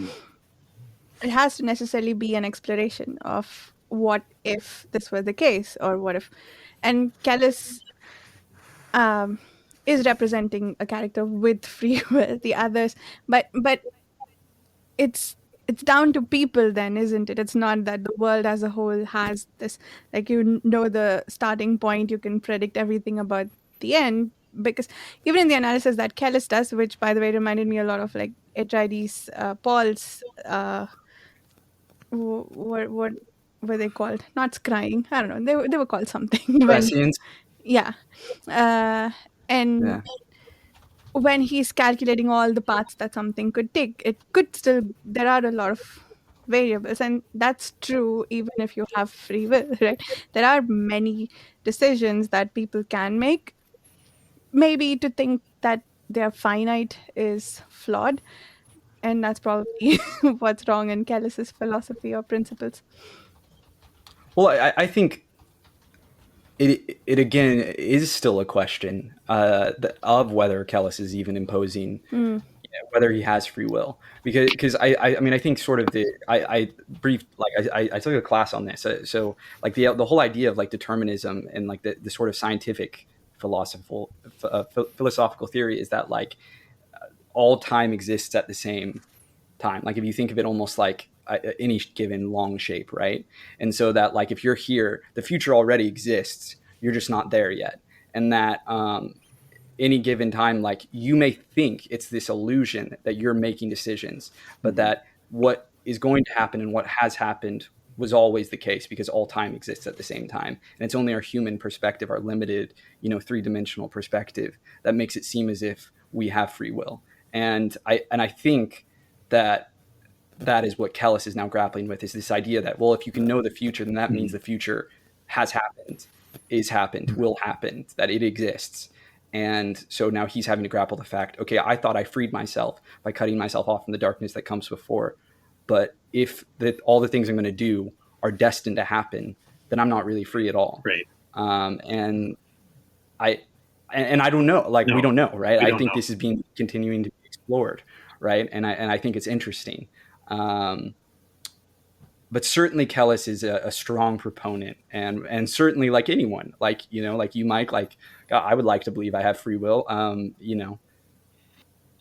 [SPEAKER 1] it has to necessarily be an exploration of what if this were the case, or what if. And Kellhus is representing a character with free will. The others, but it's down to people then, isn't it? It's not that the world as a whole has this, like, the starting point, you can predict everything about the end, because even in the analysis that Kellhus does, which by the way reminded me a lot of like HID's Paul's what were they called? Not scrying, I don't know, they were called something when,
[SPEAKER 2] Prescience.
[SPEAKER 1] yeah, and
[SPEAKER 2] Yeah.
[SPEAKER 1] when he's calculating all the paths that something could take, it could still, there are a lot of variables, and that's true even if you have free will, right? There are many decisions that people can make. Maybe to think that they're finite is flawed, and that's probably what's wrong in Kellis's philosophy or principles.
[SPEAKER 2] Well, I think it again is still a question of whether Kellhus is even imposing,
[SPEAKER 1] Mm,
[SPEAKER 2] whether he has free will, because I mean, I think sort of I briefed, like I took a class on this, so like the whole idea of like determinism and like the sort of scientific philosophical theory is that like all time exists at the same time. Like if you think of it almost like any given long shape, right? And so that like if you're here, the future already exists, you're just not there yet. And that any given time, like you may think it's this illusion that you're making decisions, but that what is going to happen and what has happened was always the case, because all time exists at the same time. And it's only our human perspective, our limited, you know, three-dimensional perspective, that makes it seem as if we have free will. And I think that that is what Kellhus is now grappling with, is this idea that, well, if you can know the future, then that means the future has happened, is happened, will happen, that it exists. And so now he's having to grapple the fact, okay, I thought I freed myself by cutting myself off from the darkness that comes before. But if all the things I'm going to do are destined to happen, then I'm not really free at all.
[SPEAKER 3] Right.
[SPEAKER 2] And I don't know, like,
[SPEAKER 3] No,
[SPEAKER 2] we don't know, right?
[SPEAKER 3] we
[SPEAKER 2] I
[SPEAKER 3] don't
[SPEAKER 2] think
[SPEAKER 3] know.
[SPEAKER 2] this is being continuing to be explored, right? And I think it's interesting. But certainly Kellhus is a strong proponent, and certainly like anyone, like, you know, like you, Mike, like, God, I would like to believe I have free will, you know,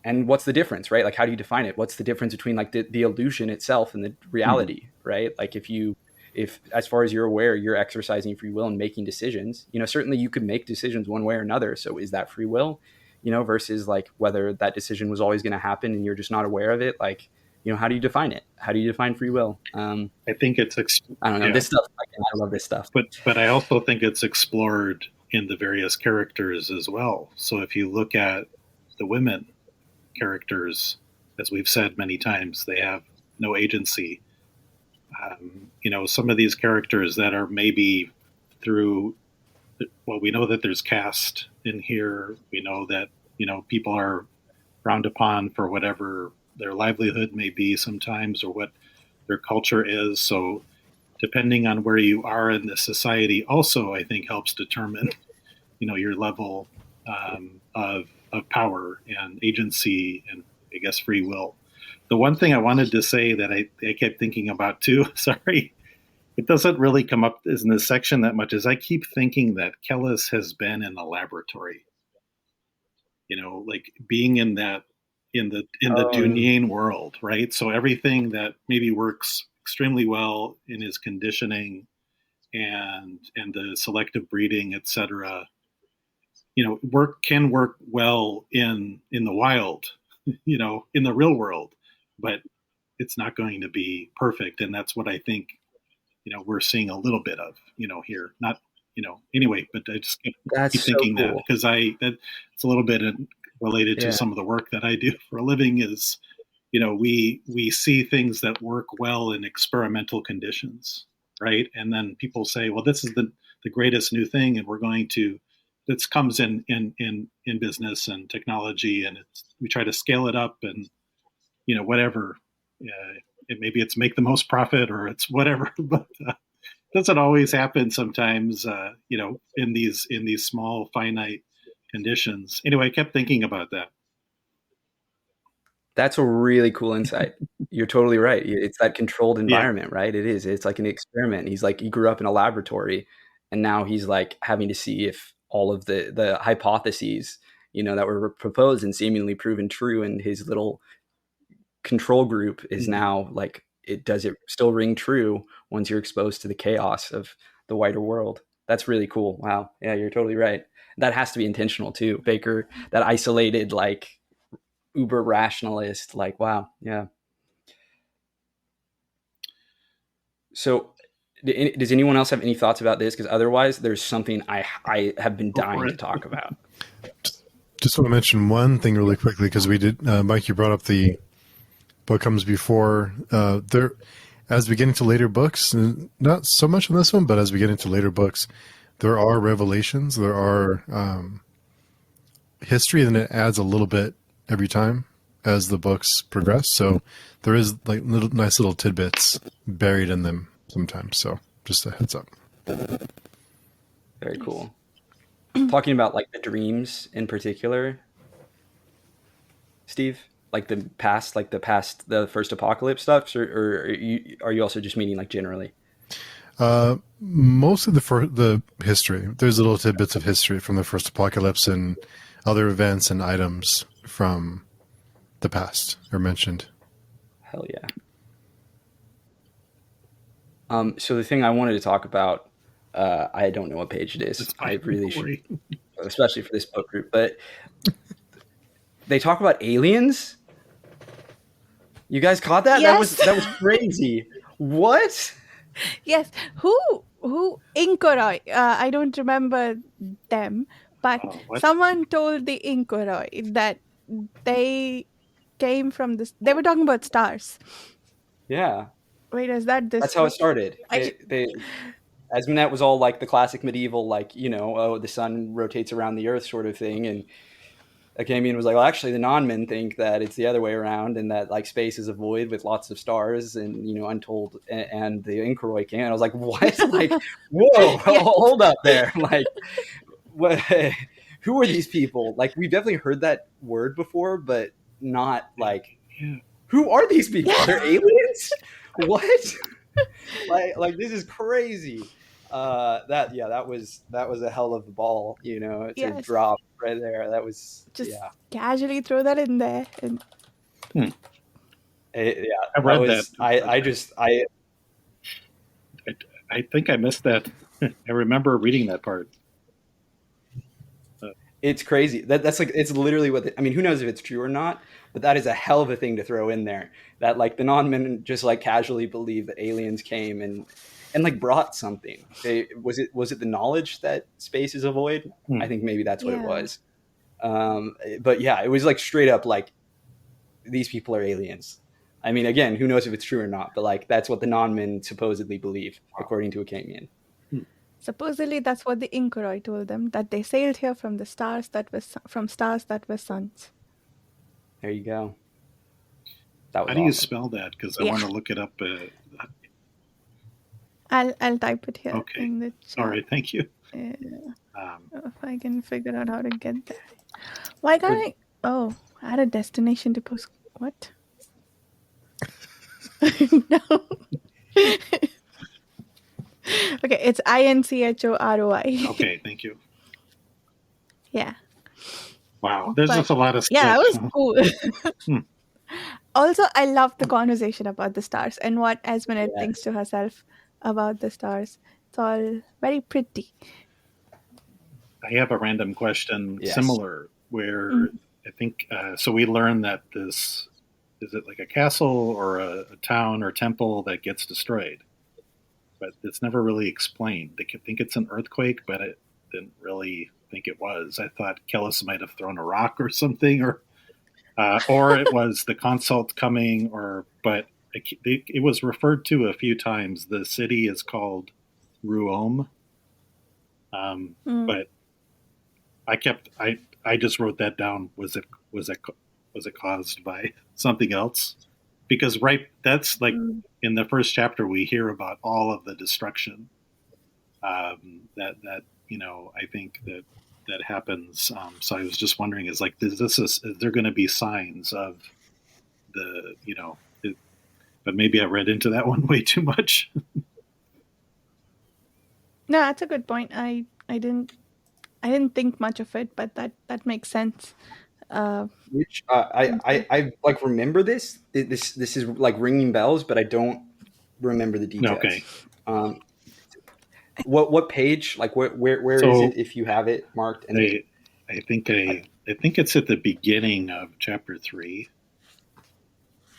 [SPEAKER 2] and what's the difference, right? Like, how do you define it? What's the difference between like the illusion itself and the reality, right? Like if as far as you're aware, you're exercising free will and making decisions, you know, certainly you could make decisions one way or another. So is that free will, you know, versus like whether that decision was always going to happen and you're just not aware of it? Like, you know, how do you define it? How do you define free will?
[SPEAKER 3] I think it's
[SPEAKER 2] I don't know, this stuff. Like, I love this stuff.
[SPEAKER 3] But I also think it's explored in the various characters as well. So if you look at the women characters, as we've said many times, they have no agency. You know, some of these characters that are maybe through, well, we know that there's caste in here. We know that, you know, people are frowned upon for whatever their livelihood may be sometimes, or what their culture is. So depending on where you are in the society also, I think, helps determine, you know, your level of power and agency and, I guess, free will. The one thing I wanted to say that I kept thinking about too, sorry, it doesn't really come up in this section that much, is I keep thinking that Kellhus has been in a laboratory, you know, like being in that, in the Dunian world, right? So everything that maybe works extremely well in his conditioning and the selective breeding, etc., you know, can work well in the wild, you know, in the real world, but it's not going to be perfect. And that's what I think, you know, we're seeing a little bit of, you know, here. Not, you know, anyway, but I just keep thinking
[SPEAKER 2] so cool.
[SPEAKER 3] that because it's a little bit related to some of the work that I do for a living is, you know, we see things that work well in experimental conditions, right? And then people say, well, this is the greatest new thing, and we're going to, this comes in business and technology, and we try to scale it up, and, you know, whatever. Maybe it's make the most profit, or it's whatever, but doesn't always happen. Sometimes, you know, in these small finite conditions. Anyway, I kept thinking about that.
[SPEAKER 2] That's a really cool insight. You're totally right. It's that controlled environment, right? It is. It's like an experiment. He's like, he grew up in a laboratory, and now he's like having to see if all of the hypotheses, you know, that were proposed and seemingly proven true in his little control group is now like, does it still ring true once you're exposed to the chaos of the wider world? That's really cool. Wow. Yeah, you're totally right. That has to be intentional too. Bakker, that isolated, like, uber rationalist, like, wow. Yeah. So does anyone else have any thoughts about this? Because otherwise there's something I have been dying to talk about.
[SPEAKER 4] Just want to mention one thing really quickly, because we did, Mike, you brought up what comes before. There, as we get into later books, not so much in this one, but as we get into later books, there are revelations, there are history, and it adds a little bit every time as the books progress. So there is like nice little tidbits buried in them sometimes. So just a heads up.
[SPEAKER 2] Very cool. Talking about like the dreams in particular, Steve, like the first apocalypse stuff, or are you also just meaning like generally?
[SPEAKER 4] Most of the history. There's little tidbits of history from the first apocalypse and other events and items from the past are mentioned.
[SPEAKER 2] Hell yeah. So the thing I wanted to talk about, I don't know what page it is. I really should, especially for this book group, but they talk about aliens. You guys caught that?
[SPEAKER 1] Yes.
[SPEAKER 2] That was crazy. What?
[SPEAKER 1] Yes. Who Inkoroi? I don't remember them, but someone told the Inkoroi that they came from this. They were talking about stars.
[SPEAKER 2] Yeah.
[SPEAKER 1] Wait, is that this?
[SPEAKER 2] That's how it started. Esmenet was all like the classic medieval, like, you know, oh, the sun rotates around the earth sort of thing. And Achamian was like, well, actually, the non-men think that it's the other way around, and that like space is a void with lots of stars and, you know, untold. And the Inkoroi came, and I was like, what? Like, whoa, hold up there. Like, what? Who are these people? Like, we've definitely heard that word before, but not like, who are these people? They're aliens? what? like this is crazy. That was a hell of a ball, to
[SPEAKER 1] Yes.
[SPEAKER 2] drop right there. That was
[SPEAKER 1] Just casually throw that in there. And
[SPEAKER 3] Hmm.
[SPEAKER 2] yeah.
[SPEAKER 3] I read that. I think I missed that. I remember reading that part.
[SPEAKER 2] It's crazy. That's like, it's literally what I mean. Who knows if it's true or not? But that is a hell of a thing to throw in there. That like the non-men just like casually believe that aliens came and like brought something. Was it the knowledge that space is a void? I think maybe that's what it was. But yeah, it was like straight up like, these people are aliens. I mean, again, who knows if it's true or not? But like, that's what the non-men supposedly believe, according to Achamian.
[SPEAKER 1] supposedly that's what the Incoroi told them, that they sailed here from stars that were suns.
[SPEAKER 2] There you go. That was
[SPEAKER 3] How do you
[SPEAKER 2] awesome.
[SPEAKER 3] spell that? Because I want to look it up.
[SPEAKER 1] I'll type it here
[SPEAKER 3] Okay.
[SPEAKER 1] in the chat.
[SPEAKER 3] All right, thank you.
[SPEAKER 1] If I can figure out how to get there. Why can't I? Oh, I had a destination to post. What? No. Okay, it's INCHOROI.
[SPEAKER 3] Okay, thank you.
[SPEAKER 1] Yeah.
[SPEAKER 3] Wow, there's just a lot of stuff.
[SPEAKER 1] Yeah, that was cool. Also, I love the conversation about the stars and what Esmenet thinks to herself about the stars. It's all very pretty.
[SPEAKER 3] I have a random question similar where I think, so we learned that this, is it like a castle or a town or temple that gets destroyed? But it's never really explained. They think it's an earthquake, but I didn't really think it was. I thought Kellhus might have thrown a rock or something, or it was the consult coming, but it was referred to a few times. The city is called Ruom, but I just wrote that down. Was it caused by something else? Because that's like in the first chapter we hear about all of the destruction that I think that happens. So I was just wondering, is there going to be signs of the but maybe I read into that one way too much.
[SPEAKER 1] No, that's a good point. I didn't think much of it, but that makes sense.
[SPEAKER 2] Which I like remember this. This is like ringing bells, but I don't remember the details.
[SPEAKER 3] Okay.
[SPEAKER 2] What page? Like where is it if you have it marked? And
[SPEAKER 3] I think it's at the beginning of chapter 3.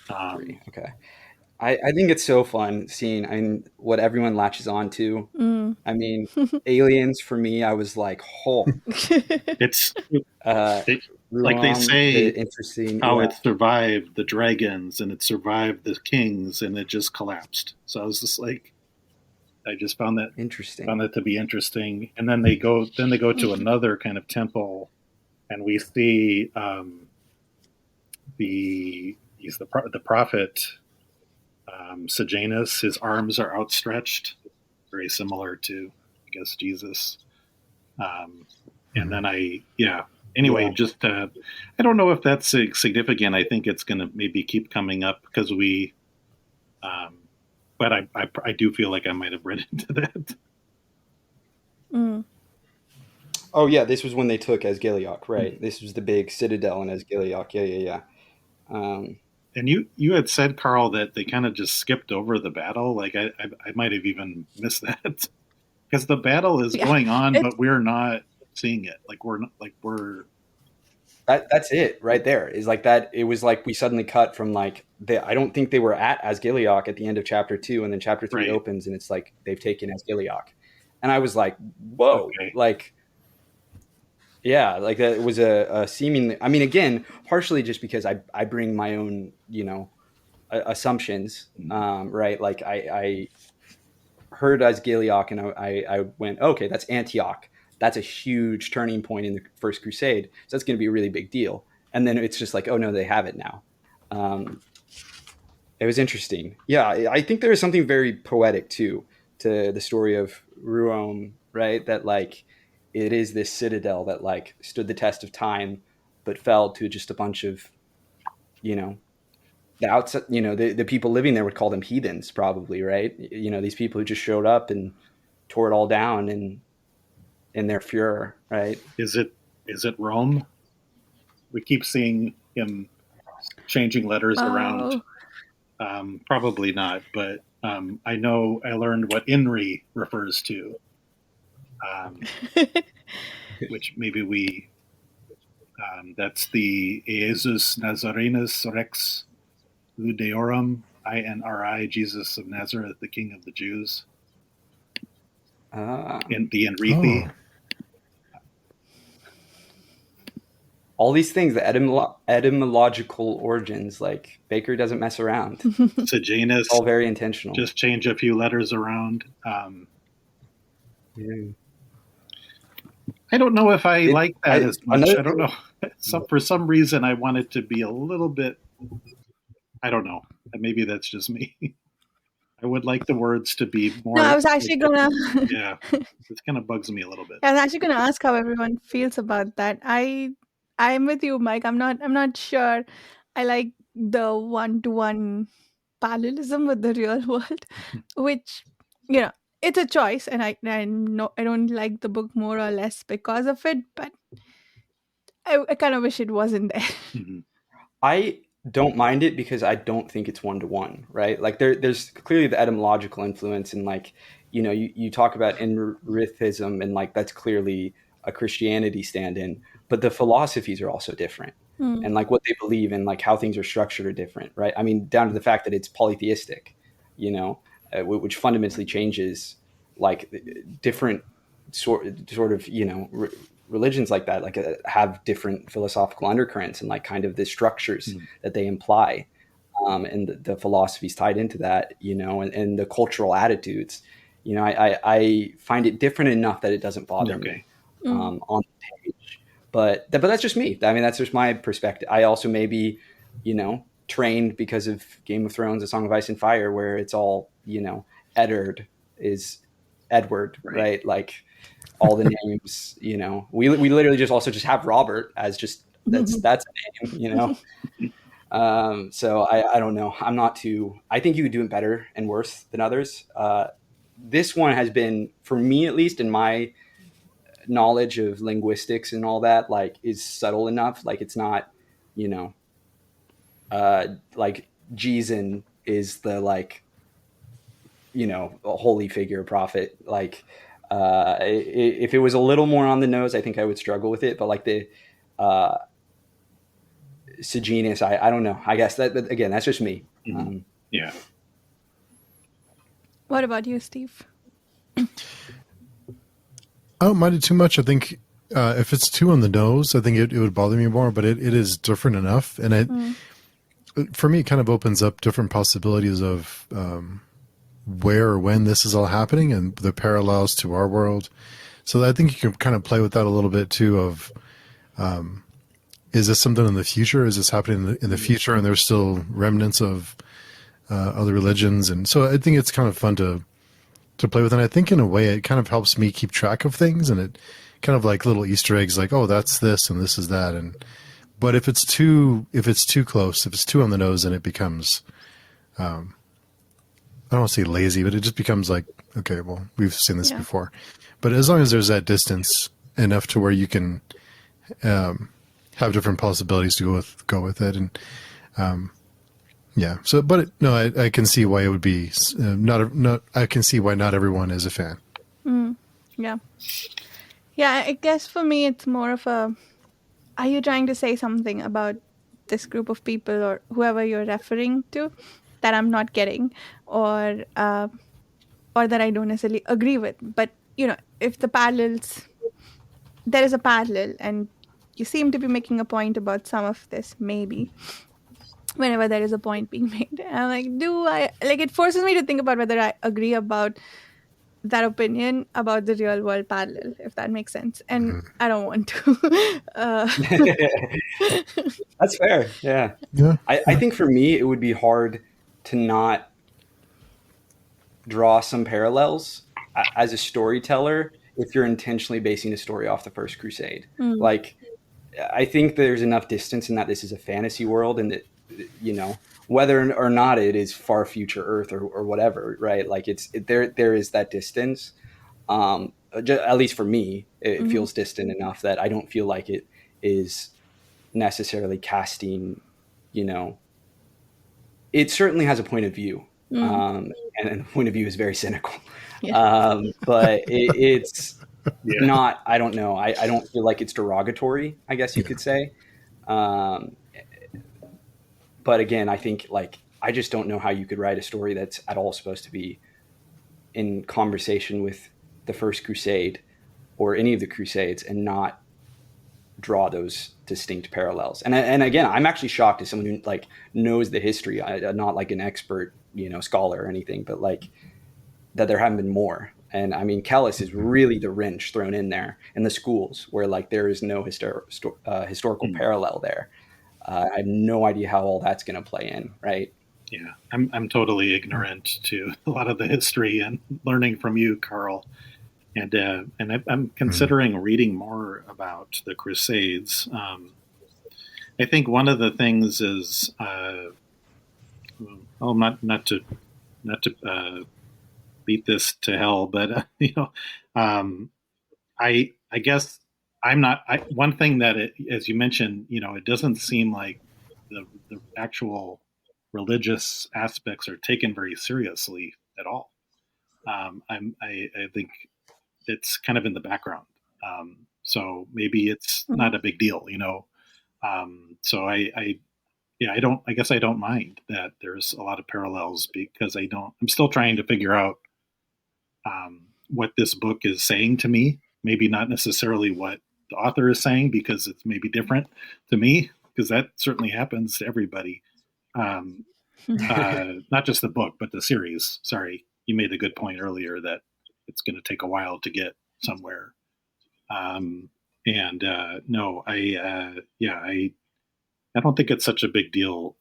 [SPEAKER 2] 3. Okay. I think it's so fun seeing what everyone latches on to. I mean, aliens for me, I was like,
[SPEAKER 3] it's like they say interesting how it survived the dragons and it survived the kings and it just collapsed. So I was just like, I just found that
[SPEAKER 2] interesting.
[SPEAKER 3] Found that to be interesting. And then they go to another kind of temple, and we see the prophet Sejanus. His arms are outstretched, very similar to, I guess, Jesus. And then just I don't know if that's significant. I think it's going to maybe keep coming up because we. But I do feel like I might have read into that.
[SPEAKER 2] Oh yeah, this was when they took Asgiliok, right? This was the big citadel in Asgiliok. Yeah.
[SPEAKER 3] And you had said, Carl, that they kind of just skipped over the battle. Like I might have even missed that because the battle is going on, but we're not seeing it.
[SPEAKER 2] That's it right there. Is like that. It was like we suddenly cut from like I don't think they were at Asgiliok at the end of chapter 2, and then chapter 3 opens, and it's like they've taken Asgiliok, and I was like, whoa, like. Yeah, like that was a seemingly. I mean, again, partially just because I bring my own, assumptions, right? Like I heard Asgiliok and I went, okay, that's Antioch. That's a huge turning point in the First Crusade. So that's going to be a really big deal. And then it's just like, oh no, they have it now. It was interesting. Yeah, I think there is something very poetic too to the story of Ruom, right? That like. It is this citadel that like stood the test of time, but fell to just a bunch of, the outside, the people living there would call them heathens, probably, right? These people who just showed up and tore it all down in their furor, right?
[SPEAKER 3] Is it Rome? We keep seeing him changing letters around. Probably not, but I know I learned what INRI refers to, which maybe that's the Jesus Nazarenus Rex Ludeorum, INRI, Jesus of Nazareth, the King of the Jews. In the Enrithi.
[SPEAKER 4] Oh.
[SPEAKER 2] All these things, the etymological origins, like Bakker doesn't mess around.
[SPEAKER 3] Sejanus,
[SPEAKER 2] all very intentional.
[SPEAKER 3] Just change a few letters around. I don't know if I like that as much. I don't know. For some reason, I want it to be a little bit. I don't know. Maybe that's just me. I would like the words to be more.
[SPEAKER 1] No, I was actually gonna.
[SPEAKER 3] Yeah, it kind of bugs me a little bit.
[SPEAKER 1] I was actually gonna ask how everyone feels about that. I'm with you, Mike. I'm not sure. I like the one-to-one parallelism with the real world, which it's a choice, and I know I don't like the book more or less because of it, but I kind of wish it wasn't there.
[SPEAKER 3] Mm-hmm.
[SPEAKER 2] I don't mind it because I don't think it's one-to-one, right? Like there's clearly the etymological influence, and like you talk about Enrithism, and like that's clearly a Christianity stand-in, but the philosophies are also different, and like what they believe and like how things are structured are different, right? I mean, down to the fact that it's polytheistic, which fundamentally changes like different sort of religions like that, like have different philosophical undercurrents and like kind of the structures that they imply, and the philosophies tied into that, and the cultural attitudes. I find it different enough that it doesn't bother me on the page. But that's just me. I mean, that's just my perspective. I also maybe, trained because of Game of Thrones, A Song of Ice and Fire, where it's all, Eddard is Edward, right? Like all the names, we literally just have Robert as just that's a name, so I don't know. I'm not too. I think you could do it better and worse than others. This one has been, for me at least, in my knowledge of linguistics and all that, like is subtle enough. Like it's not, like Jesus is the like, a holy figure, prophet. Like if it was a little more on the nose, I think I would struggle with it. But like the Sejanus, I don't know. I guess that, but again, that's just me.
[SPEAKER 3] Yeah.
[SPEAKER 1] What about you, Steve?
[SPEAKER 4] I don't mind it too much. I think if it's too on the nose, I think it would bother me more, but it is different enough. And for me, it kind of opens up different possibilities of where or when this is all happening and the parallels to our world. So I think you can kind of play with that a little bit too of, is this something in the future? Is this happening in the future? And there's still remnants of other religions. And so I think it's kind of fun to play with. And I think in a way it kind of helps me keep track of things, and it kind of like little Easter eggs, like, oh, that's this and this is that. But if it's too close, if it's too on the nose, then it becomes, I don't want to say lazy, but it just becomes like, okay, well, we've seen this before. But as long as there's that distance enough to where you can have different possibilities to go with it. And so, but I can see why it would be I can see why not everyone is a fan.
[SPEAKER 1] Yeah, I guess for me it's more of a, are you trying to say something about this group of people or whoever you're referring to that I'm not getting, or that I don't necessarily agree with? But if there is a parallel and you seem to be making a point about some of this, maybe whenever there is a point being made, I'm like, it forces me to think about whether I agree about that opinion about the real world parallel, if that makes sense. And I don't want to.
[SPEAKER 2] That's fair. Yeah. I think for me, it would be hard to not draw some parallels as a storyteller if you're intentionally basing a story off the First Crusade. Like, I think there's enough distance in that this is a fantasy world, and that you know, whether or not it is far future Earth or whatever, right? Like there is that distance. At least for me, it
[SPEAKER 1] Mm-hmm.
[SPEAKER 2] feels distant enough that I don't feel like it is necessarily casting, you know, it certainly has a point of view.
[SPEAKER 1] Mm.
[SPEAKER 2] And the point of view is very cynical.
[SPEAKER 1] Yeah.
[SPEAKER 2] But it's
[SPEAKER 3] Yeah.
[SPEAKER 2] not, I don't know. I don't feel like it's derogatory, I guess you could say. Um, but again, I think like, I just don't know how you could write a story that's at all supposed to be in conversation with the First Crusade or any of the Crusades and not draw those distinct parallels. And again, I'm actually shocked as someone who like knows the history. I'm not like an expert, you know, scholar or anything, but like that there haven't been more. And I mean, Kellhus is really the wrench thrown in there in the schools where like there is no historical parallel there. I have no idea how all that's going to play in, right?
[SPEAKER 3] Yeah, I'm totally ignorant to a lot of the history and learning from you, Carl. And I'm considering reading more about the Crusades. I think one of the things is, not to beat this to hell, but I guess I'm not. One thing that as you mentioned, it doesn't seem like the actual religious aspects are taken very seriously at all. I think it's kind of in the background. So maybe it's not a big deal, So I guess I don't mind that there's a lot of parallels because I'm still trying to figure out what this book is saying to me. Maybe not necessarily what the author is saying because it's maybe different to me because that certainly happens to everybody. Not just the book, but the series. Sorry, you made a good point earlier that it's going to take a while to get somewhere. No, I don't think it's such a big deal.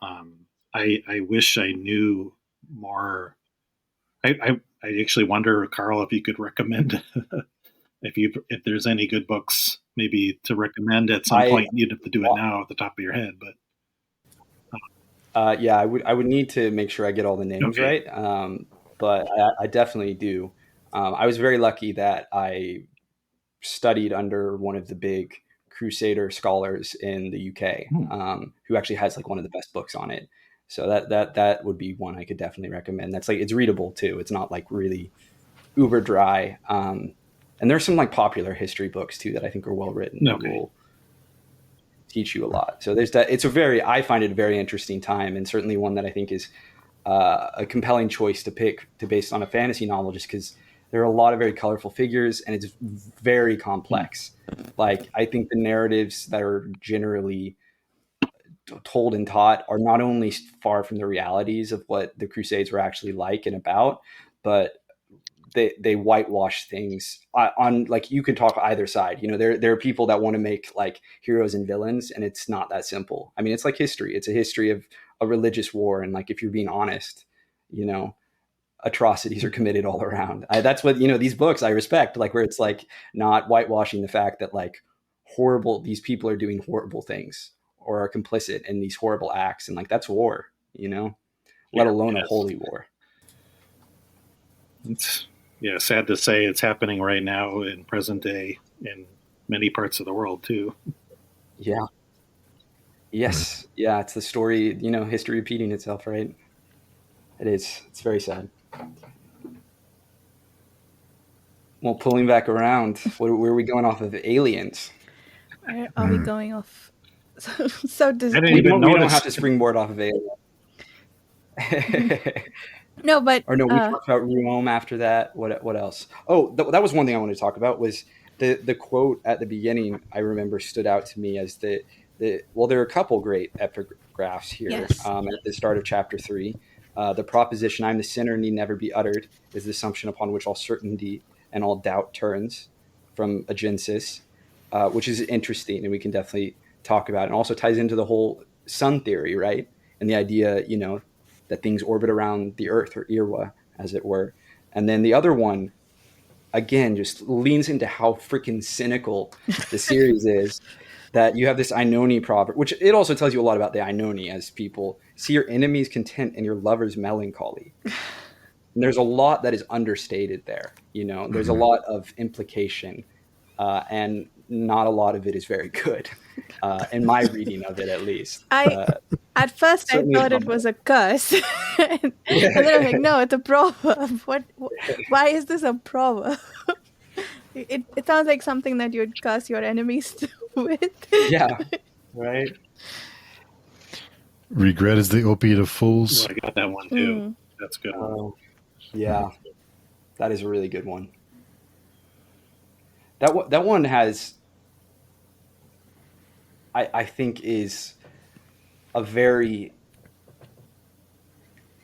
[SPEAKER 3] I wish I knew more. I actually wonder, Carl, if you could recommend if there's any good books maybe to recommend at some point. You'd have to do it now at the top of your head, but
[SPEAKER 2] yeah, I would need to make sure I get all the names
[SPEAKER 3] okay.
[SPEAKER 2] right. But I definitely do. I was very lucky that I studied under one of the big Crusader scholars in the UK, who actually has like one of the best books on it. So that would be one I could definitely recommend. That's like, it's readable too. It's not like really uber dry. And there's some like popular history books too that I think are well written and will teach you a lot. So there's that. I find it a very interesting time, and certainly one that I think is a compelling choice to pick based on a fantasy novel, just because there are a lot of very colorful figures and it's very complex. Like, I think the narratives that are generally told and taught are not only far from the realities of what the Crusades were actually like and about, but they whitewash things on, like, you could talk either side. There are people that want to make like heroes and villains, and it's not that simple. I mean, it's like history. It's a history of a religious war, and like, if you're being honest, atrocities are committed all around. That's what, these books I respect, like, where it's like not whitewashing the fact that like these people are doing horrible things or are complicit in these horrible acts, and like, that's war, let alone a holy war.
[SPEAKER 3] It's sad to say it's happening right now in present day in many parts of the world too.
[SPEAKER 2] Yeah. Yes. Yeah. It's the story, history repeating itself, right? It is. It's very sad. Well, pulling back around, where are we going off of? Aliens.
[SPEAKER 1] Where are we going off? So does
[SPEAKER 3] I didn't
[SPEAKER 2] we
[SPEAKER 3] even
[SPEAKER 2] don't
[SPEAKER 3] notice.
[SPEAKER 2] have to springboard off of Aliens.
[SPEAKER 1] No, but
[SPEAKER 2] Or no, we talked about Rome after that. What else? Oh, that was one thing I wanted to talk about, was the quote at the beginning. I remember stood out to me as well, there are a couple great epigraphs here.
[SPEAKER 1] Yes.
[SPEAKER 2] At the start of chapter 3. The proposition, "I'm the sinner," need never be uttered, is the assumption upon which all certainty and all doubt turns, from Agensis, which is interesting, and we can definitely talk about it. And also ties into the whole sun theory, right? And the idea, that things orbit around the Earth, or Irwa, as it were. And then the other one, again, just leans into how freaking cynical the series is. that you have this Ainoni proverb, which it also tells you a lot about the Ainoni as people. See your enemy's content and your lover's melancholy. And there's a lot that is understated there. There's a lot of implication, and not a lot of it is very good, in my reading of it, at least.
[SPEAKER 1] At first I thought it was a curse, and then I'm like, no, it's a proverb. Why is this a proverb? It sounds like something that you'd curse your enemies with.
[SPEAKER 2] Yeah, right.
[SPEAKER 4] Regret is the opiate of fools.
[SPEAKER 3] I got that one too. That's good.
[SPEAKER 2] Yeah, that is a really good one. That one has, I think, is a very.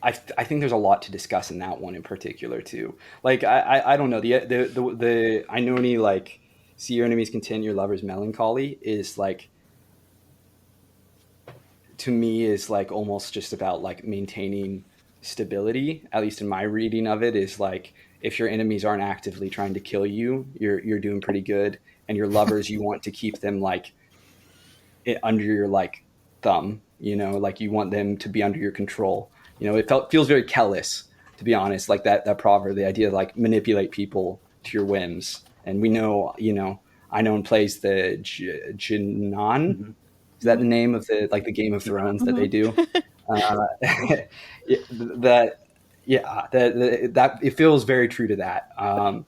[SPEAKER 2] I think there's a lot to discuss in that one in particular too. Like I don't know, the Ainoni, like, see your enemy's content, your lover's melancholy, is like, to me, is like almost just about like maintaining stability, at least in my reading of it. Is like, if your enemies aren't actively trying to kill you, you're doing pretty good, and your lovers, you want to keep them like under your like thumb, like you want them to be under your control. It feels very Kellhus, to be honest, like that proverb, the idea of like manipulate people to your whims. And we know, Ainon plays the Jinan. Mm-hmm. Is that the name of the Game of Thrones that they do? That it feels very true to that.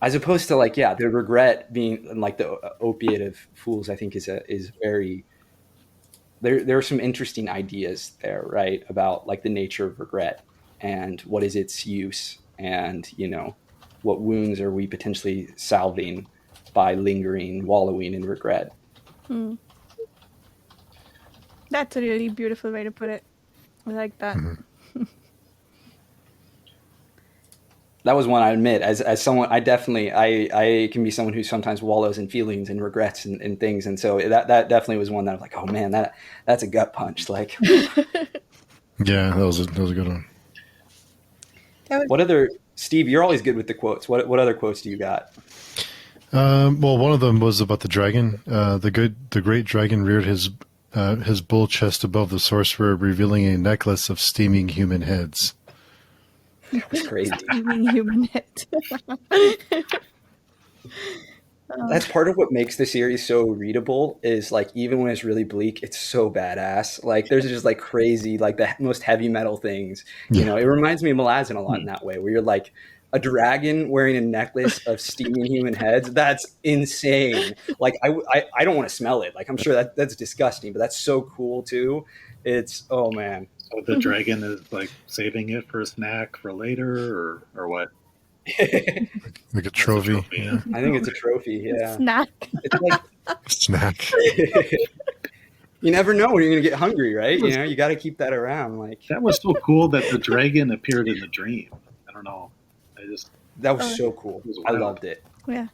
[SPEAKER 2] As opposed to the regret being like the opiate of fools, I think is very. There are some interesting ideas there, right, about like the nature of regret and what is its use, and what wounds are we potentially salving by lingering, wallowing in regret.
[SPEAKER 1] That's a really beautiful way to put it. I like that. Mm-hmm.
[SPEAKER 2] That was one, I admit, as someone, I can be someone who sometimes wallows in feelings and regrets and things, and so that definitely was one that I'm like, oh man, that's a gut punch. Like,
[SPEAKER 4] yeah, that was a good one.
[SPEAKER 2] What other, Steve? You're always good with the quotes. What other quotes do you got?
[SPEAKER 4] Well, one of them was about the dragon. The great dragon reared his bull chest above the sorcerer, revealing a necklace of steaming human heads.
[SPEAKER 2] That's crazy.
[SPEAKER 1] Human head.
[SPEAKER 2] That's part of what makes the series so readable, is like, even when it's really bleak, it's so badass. Like, there's just like crazy, like the most heavy metal things. It reminds me of Malazan a lot in that way, where you're like, a dragon wearing a necklace of steaming human heads. That's insane. Like, I don't want to smell it. Like, I'm sure that's disgusting, but that's so cool too. It's, oh man.
[SPEAKER 3] So the dragon is like saving it for a snack for later, or what?
[SPEAKER 4] Like a trophy.
[SPEAKER 3] Yeah.
[SPEAKER 2] I think it's a trophy. Yeah.
[SPEAKER 1] Snack.
[SPEAKER 2] It's like
[SPEAKER 4] snack.
[SPEAKER 2] You never know when you're going to get hungry, right? You got to keep that around. Like,
[SPEAKER 3] that was so cool that the dragon appeared in the dream. I don't know.
[SPEAKER 2] That was so cool. I loved it.
[SPEAKER 1] Yeah.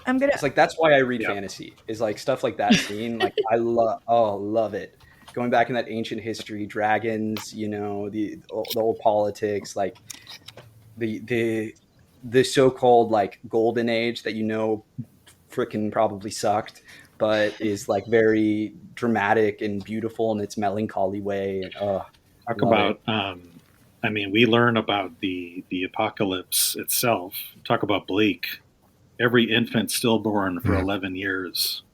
[SPEAKER 2] It's like, that's why I read fantasy, is like stuff like that scene. Like, I love it. Going back in that ancient history, dragons, the old politics, like the so-called like golden age that frickin' probably sucked, but is like very dramatic and beautiful in its melancholy way. And
[SPEAKER 3] talk about we learn about the apocalypse itself. Talk about bleak. Every infant stillborn for 11 years.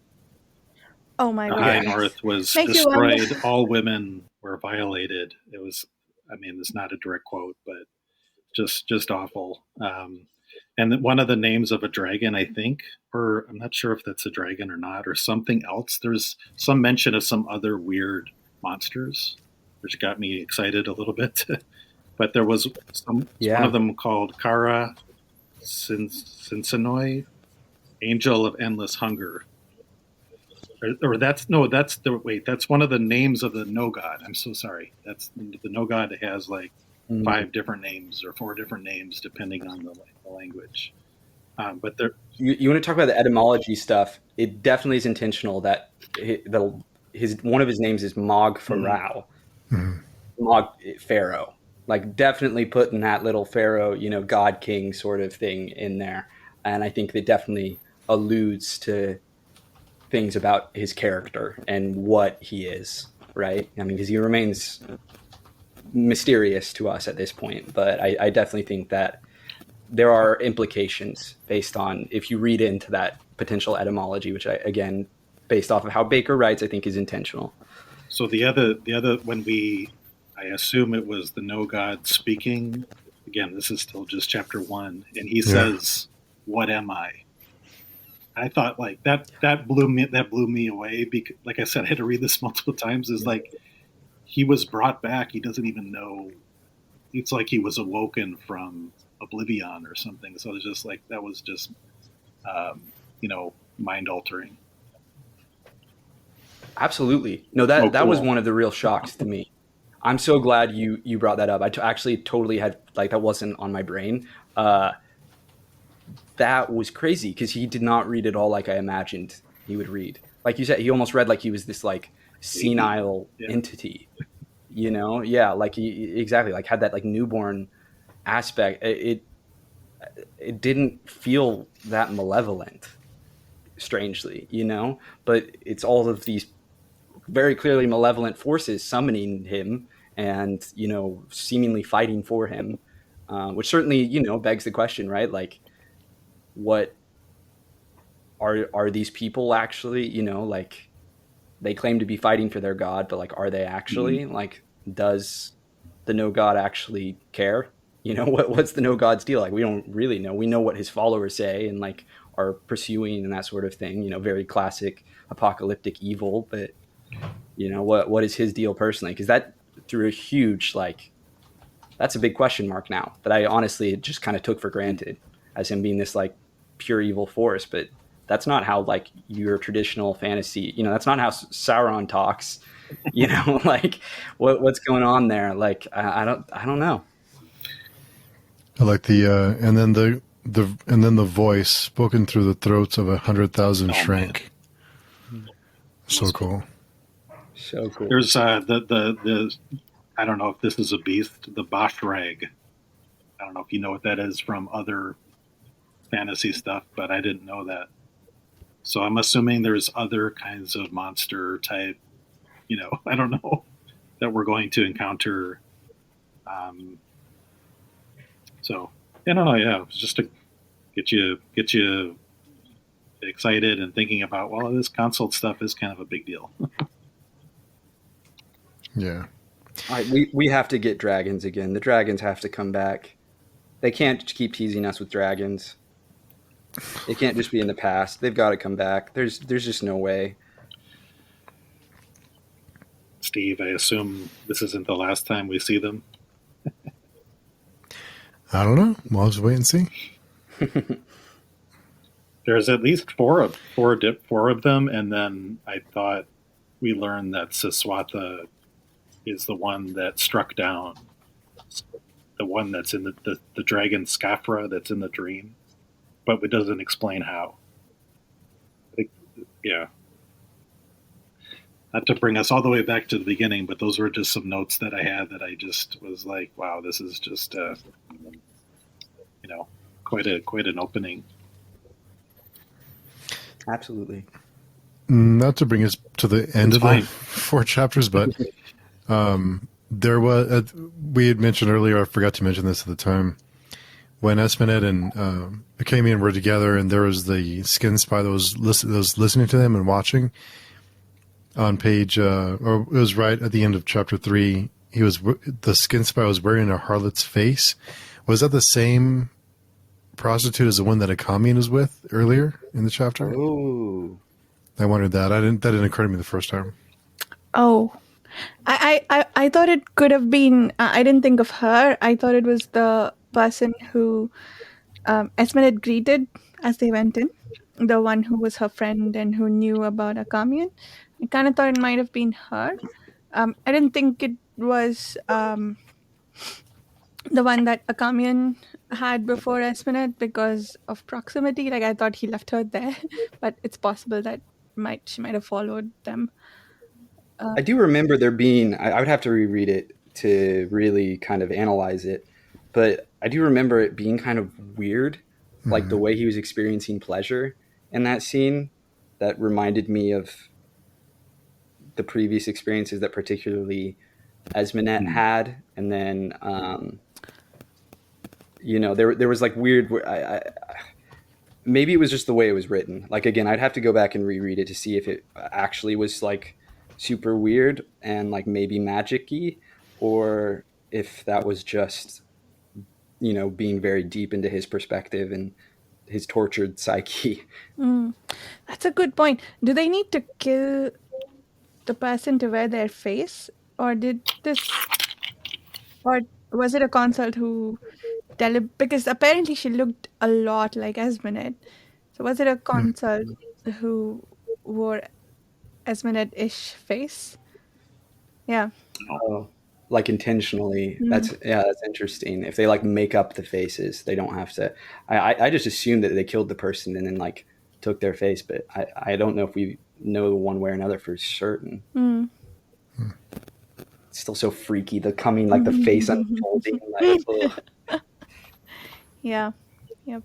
[SPEAKER 1] Oh my God.
[SPEAKER 3] The High North was destroyed. All women were violated. It was, it's not a direct quote, but just awful. And one of the names of a dragon, I think, or I'm not sure if that's a dragon or not, or something else. There's some mention of some other weird monsters, which got me excited a little bit. But there was one of them called Kara Sinsanoi, Angel of Endless Hunger. That's one of the names of the no god. I'm so sorry. That's the no god has like 5 different names or 4 different names depending on the language. But there,
[SPEAKER 2] you want to talk about the etymology stuff? It definitely is intentional that one of his names is Mog Pharaoh, Mog Pharaoh. Like, definitely putting that little pharaoh, god king sort of thing in there, and I think it definitely alludes to things about his character and what he is, right? I mean, because he remains mysterious to us at this point, but I definitely think that there are implications based on if you read into that potential etymology, which again, based off of how Bakker writes, I think is intentional.
[SPEAKER 3] So the other I assume it was the no god speaking. Again, this is still just chapter 1, and he says, "What am I?" I thought like that blew me away because, like I said, I had to read this multiple times. Is like he was brought back. He doesn't even know. It's like he was awoken from oblivion or something. So it's just like that was just mind altering.
[SPEAKER 2] Absolutely. No, that was one of the real shocks to me. I'm so glad you brought that up. I actually totally had like that wasn't on my brain. That was crazy because he did not read at all like I imagined he would read. Like you said, he almost read like he was this like senile entity. Yeah, like he exactly like had that like newborn aspect. It didn't feel that malevolent, strangely, but it's all of these very clearly malevolent forces summoning him and seemingly fighting for him, which certainly begs the question, right? Like, what are these people actually? Like they claim to be fighting for their god, but like, are they actually? Like, does the no god actually care? What's the no god's deal? Like, we don't really know. We know what his followers say and like are pursuing and that sort of thing. Very classic apocalyptic evil, but what is his deal personally? Because that threw a huge that's a big question mark now that I honestly just kind of took for granted as him being this like pure evil force. But that's not how like your traditional fantasy, that's not how Sauron talks. Like what's going on there? Like I don't know.
[SPEAKER 4] I like the and then the voice spoken through the throats of 100,000 shrank. So cool.
[SPEAKER 2] So cool.
[SPEAKER 3] There's the I don't know if this is a beast, the Bashrag. I don't know if you know what that is from other fantasy stuff, but I didn't know that. So I'm assuming there's other kinds of monster type, I don't know, that we're going to encounter. So I don't know. Yeah, it's just to get you excited and thinking about, well, this console stuff is kind of a big deal.
[SPEAKER 4] Yeah.
[SPEAKER 2] All right, we have to get dragons again. The dragons have to come back. They can't keep teasing us with dragons. They can't just be in the past. They've got to come back. There's just no way.
[SPEAKER 3] Steve, I assume this isn't the last time we see them.
[SPEAKER 4] I don't know. We'll just wait and see.
[SPEAKER 3] There's at least four of them, and then I thought we learned that Siswatha is the one that struck down the one that's in the dragon Scafra that's in the dream, but it doesn't explain how. Yeah. Not to bring us all the way back to the beginning, but those were just some notes that I had that I just was like, wow, this is just, quite an opening.
[SPEAKER 2] Absolutely.
[SPEAKER 4] Not to bring us to the end of the 4 chapters, but there was we had mentioned earlier. I forgot to mention this at the time when Esmenet and Achamian were together, and there was the skin spy that was listening to them and watching. On page, or it was right at the end of chapter 3. The skin spy was wearing a harlot's face. Was that the same prostitute as the one that Achamian was with earlier in the chapter?
[SPEAKER 2] Oh,
[SPEAKER 4] I wondered that. That didn't occur to me the first time.
[SPEAKER 1] Oh, I thought it could have been. I didn't think of her. I thought it was the person who Esmenet greeted as they went in, the one who was her friend and who knew about Achamian. I kind of thought it might have been her. I didn't think it was the one that Achamian had before Esmenet because of proximity. Like I thought he left her there, but it's possible that she might have followed them.
[SPEAKER 2] I do remember there being. I would have to reread it to really kind of analyze it, but I do remember it being kind of weird, like the way he was experiencing pleasure in that scene. that reminded me of the previous experiences that particularly Esmenet had, and then there was like weird. Maybe it was just the way it was written. Like again, I'd have to go back and reread it to see if it actually was like super weird and like maybe magic-y, or if that was just being very deep into his perspective and his tortured psyche.
[SPEAKER 1] That's a good point. Do they need to kill the person to wear their face, or or was it a consult who because apparently she looked a lot like Esmenet. So was it a consult who wore Esmenet-ish face? Yeah.
[SPEAKER 2] Oh, like intentionally.
[SPEAKER 1] Mm.
[SPEAKER 2] That's interesting. If they like make up the faces, they don't have to. I just assumed that they killed the person and then like took their face, but I don't know if we know one way or another for certain.
[SPEAKER 1] Mm.
[SPEAKER 2] It's still so freaky. The coming like the face unfolding. Like, ugh.
[SPEAKER 1] Yeah. Yep.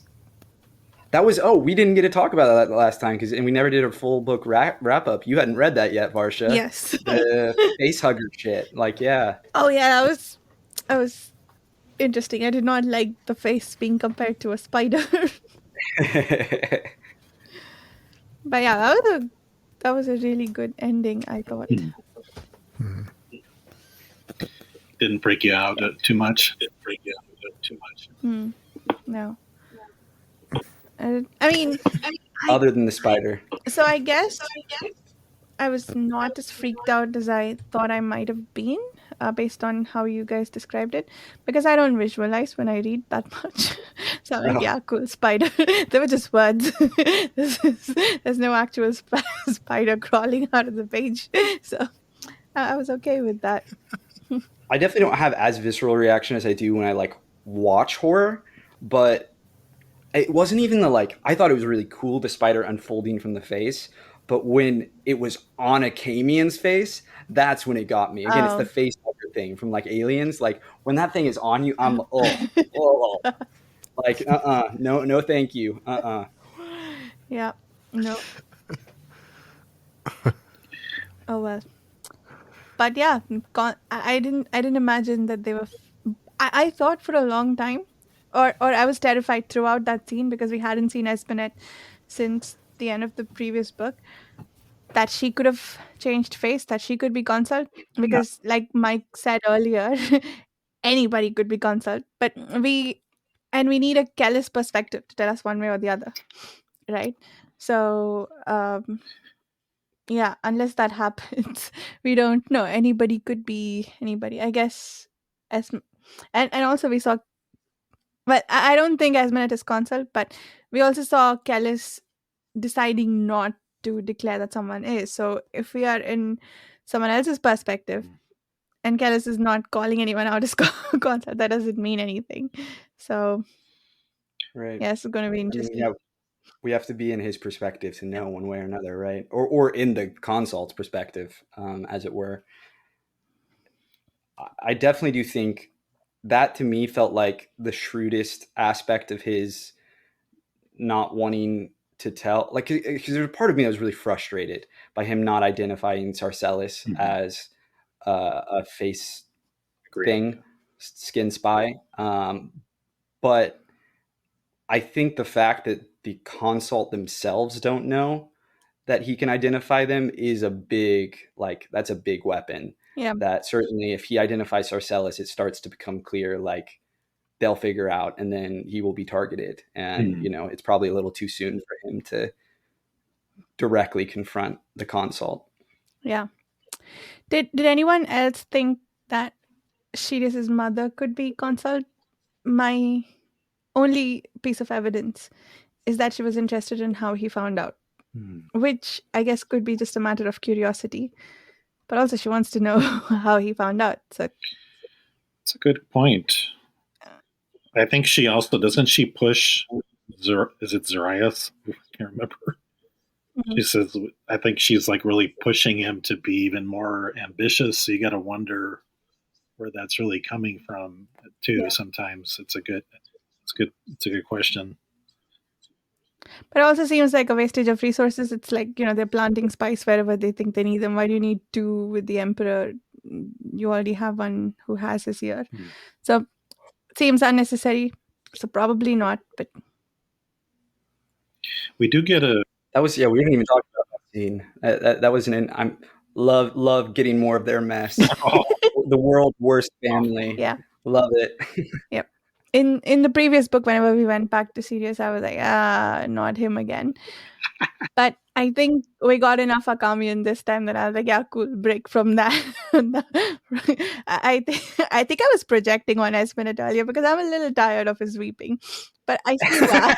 [SPEAKER 2] That was we didn't get to talk about that last time and we never did a full book wrap up. You hadn't read that yet, Varsha.
[SPEAKER 1] Yes.
[SPEAKER 2] The face hugger shit. Like yeah.
[SPEAKER 1] Oh yeah, that was interesting. I did not like the face being compared to a spider. But yeah, that was a really good ending, I thought.
[SPEAKER 3] Didn't freak you out too much.
[SPEAKER 1] No. I mean,
[SPEAKER 2] other than the spider.
[SPEAKER 1] so I guess I was not as freaked out as I thought I might have been, based on how you guys described it, because I don't visualize when I read that much. So I'm like, yeah, cool, spider. They were just words. There's no actual spider crawling out of the page. So I was okay with that.
[SPEAKER 2] I definitely don't have as visceral reaction as I do when I like watch horror, but it wasn't even I thought it was really cool, the spider unfolding from the face, but when it was on Achamian's face, that's when it got me. Again, it's the face hugger thing from like Aliens. Like when that thing is on you, I'm like no thank you.
[SPEAKER 1] Yeah, no. Oh well. But yeah, I didn't imagine that they were. I thought for a long time, or I was terrified throughout that scene because we hadn't seen Esmenet since the end of the previous book, that she could have changed face, that she could be consult, because like Mike said earlier, anybody could be consult, but we need a Kellhus perspective to tell us one way or the other, right? So yeah, unless that happens, we don't know. Anybody could be anybody, I guess. As and also we saw, well, I don't think Esmenet is consult, but we also saw Kellhus deciding not to declare that someone is. So if we are in someone else's perspective and Kellhus is not calling anyone out as consult, that doesn't mean anything. So
[SPEAKER 2] Right.
[SPEAKER 1] yeah, it's going to be interesting.
[SPEAKER 2] We have to be in his perspective to know one way or another, right? Or in the consult's perspective, as it were. I definitely do think that to me felt like the shrewdest aspect of his not wanting to tell. Like, because there's a part of me that was really frustrated by him not identifying Sarcellus as a face thing, skin spy. But I think the fact that the consult themselves don't know that he can identify them is a big, that's a big weapon.
[SPEAKER 1] Yeah.
[SPEAKER 2] That certainly if he identifies Sarcellus, it starts to become clear, they'll figure out and then he will be targeted. And, it's probably a little too soon for him to directly confront the consult.
[SPEAKER 1] Yeah. Did anyone else think that Sirius's mother could be consult? My only piece of evidence is that she was interested in how he found out, which I guess could be just a matter of curiosity, but also she wants to know how he found out. So
[SPEAKER 3] it's a good point. I think she also doesn't she push. Is it Zarias? I can't remember. She says, I think she's really pushing him to be even more ambitious. So you got to wonder where that's really coming from too. Yeah. Sometimes it's a good question.
[SPEAKER 1] But it also seems like a wastage of resources. It's like, they're planting spice wherever they think they need them. Why do you need two with the emperor? You already have one who has his ear. So it seems unnecessary. So probably not, but
[SPEAKER 3] We do get a
[SPEAKER 2] That was we didn't even talk about that scene. That was I'm love getting more of their mess. The world's worst family.
[SPEAKER 1] yeah.
[SPEAKER 2] Love it.
[SPEAKER 1] Yep. In the previous book, whenever we went back to Sirius, I was like, not him again. But I think we got enough Achamian this time that I was like, yeah, cool, break from that. I think I was projecting on Esmenet earlier because I'm a little tired of his weeping. But I see why.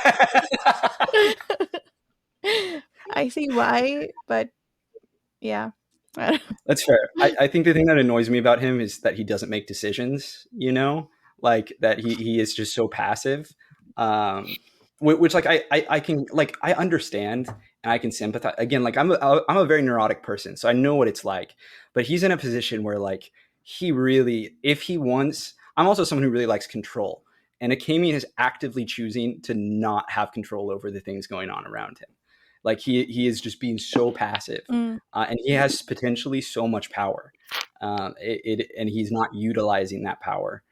[SPEAKER 1] I see why, but yeah.
[SPEAKER 2] That's fair. I think the thing that annoys me about him is that he doesn't make decisions, like that he is just so passive. Which like I can like I understand and I can sympathize. Again, like I'm a very neurotic person, so I know what it's like. But he's in a position where like he really, if he wants, I'm also someone who really likes control. And Achamian is actively choosing to not have control over the things going on around him. Like he is just being so passive, and he has potentially so much power, and he's not utilizing that power,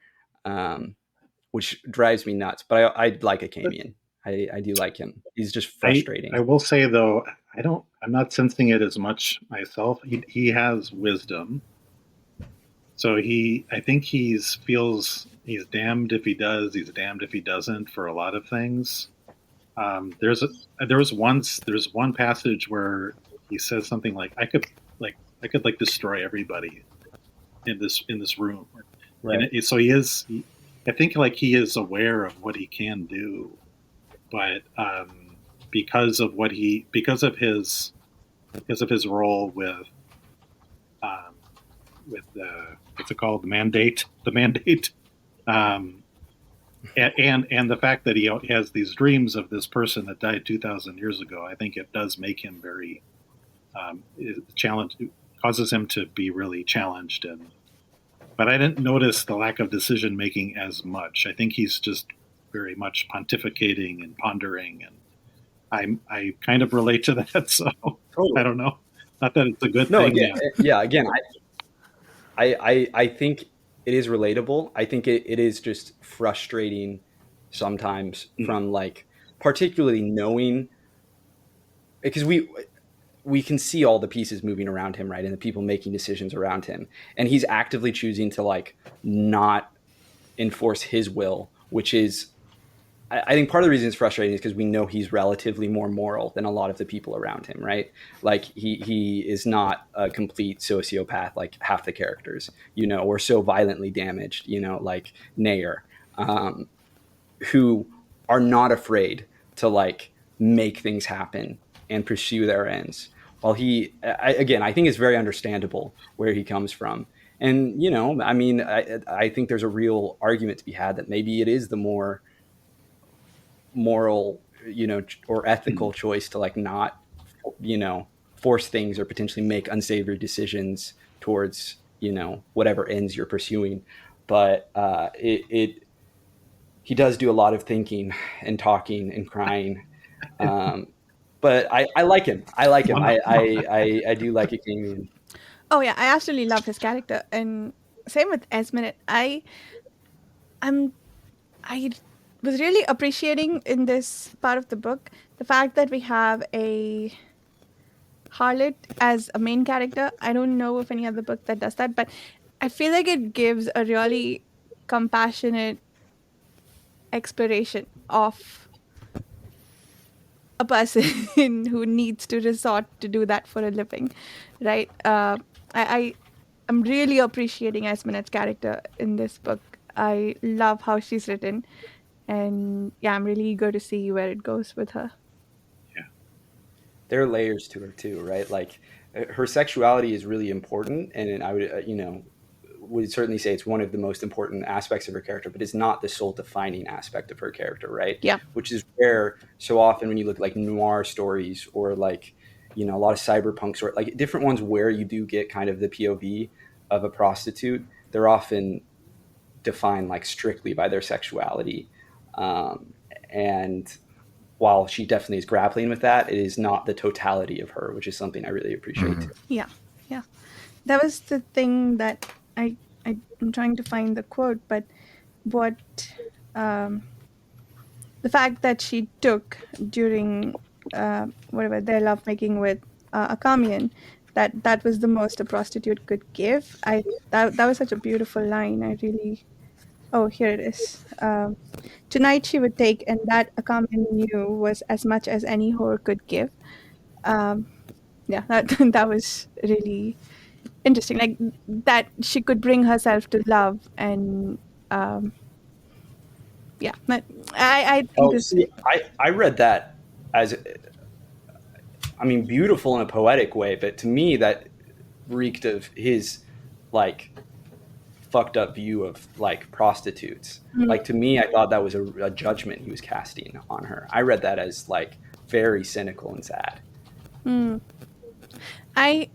[SPEAKER 2] which drives me nuts. But I like Achamian. I do like him. He's just frustrating.
[SPEAKER 3] I will say though, I'm not sensing it as much myself. He has wisdom, so I think feels he's damned if he does, he's damned if he doesn't for a lot of things. There's one passage where he says something like, I could destroy everybody in this room.
[SPEAKER 2] Right.
[SPEAKER 3] And so I think like he is aware of what he can do, but because of his role with the what's it called, the mandate, and the fact that he has these dreams of this person that died 2,000 years ago, I think it does make him very challenged. Causes him to be really challenged, but I didn't notice the lack of decision making as much. I think he's just very much pontificating and pondering, and I kind of relate to that. So totally. I don't know. Not that it's a good thing.
[SPEAKER 2] Again, I think it is relatable. I think it is just frustrating sometimes from like particularly knowing, because we can see all the pieces moving around him, right? And the people making decisions around him. And he's actively choosing to like not enforce his will, which is, I think part of the reason it's frustrating is because we know he's relatively more moral than a lot of the people around him, right? Like he is not a complete sociopath like half the characters, or so violently damaged, like Nair, who are not afraid to like make things happen and pursue their ends. While I think it's very understandable where he comes from. And, I think there's a real argument to be had that maybe it is the more moral, or ethical choice to like not, force things or potentially make unsavory decisions towards, whatever ends you're pursuing. But he does do a lot of thinking and talking and crying. But I like him. I like him. I do like Achamian.
[SPEAKER 1] Oh yeah, I absolutely love his character, and same with Esmenet. I was really appreciating in this part of the book the fact that we have a harlot as a main character. I don't know of any other book that does that, but I feel like it gives a really compassionate exploration of a person who needs to resort to do that for a living, right? I'm really appreciating Esmenet's character in this book. I love how she's written, and yeah, I'm really eager to see where it goes with her.
[SPEAKER 3] Yeah,
[SPEAKER 2] there are layers to her too, right? Like her sexuality is really important, and I would certainly say it's one of the most important aspects of her character, but it's not the sole defining aspect of her character, right?
[SPEAKER 1] Yeah.
[SPEAKER 2] Which is where so often when you look at like noir stories or like, a lot of cyberpunk stories, like different ones where you do get kind of the POV of a prostitute, they're often defined like strictly by their sexuality. And while she definitely is grappling with that, it is not the totality of her, which is something I really appreciate too.
[SPEAKER 1] Yeah, yeah. That was the thing that I'm trying to find the quote, but what the fact that she took during whatever their lovemaking with Achamian, that was the most a prostitute could give. That was such a beautiful line. I really. Oh, here it is. Tonight she would take, and that Achamian knew was as much as any whore could give. Um, yeah, that that was really interesting. Like that she could bring herself to love, and yeah, I think
[SPEAKER 2] Oh,
[SPEAKER 1] this.
[SPEAKER 2] see, I read that as, I mean, beautiful in a poetic way, but to me that reeked of his like fucked up view of like prostitutes. Like to me, I thought that was a judgment he was casting on her. I read that as like very cynical and sad.
[SPEAKER 1] Mm, I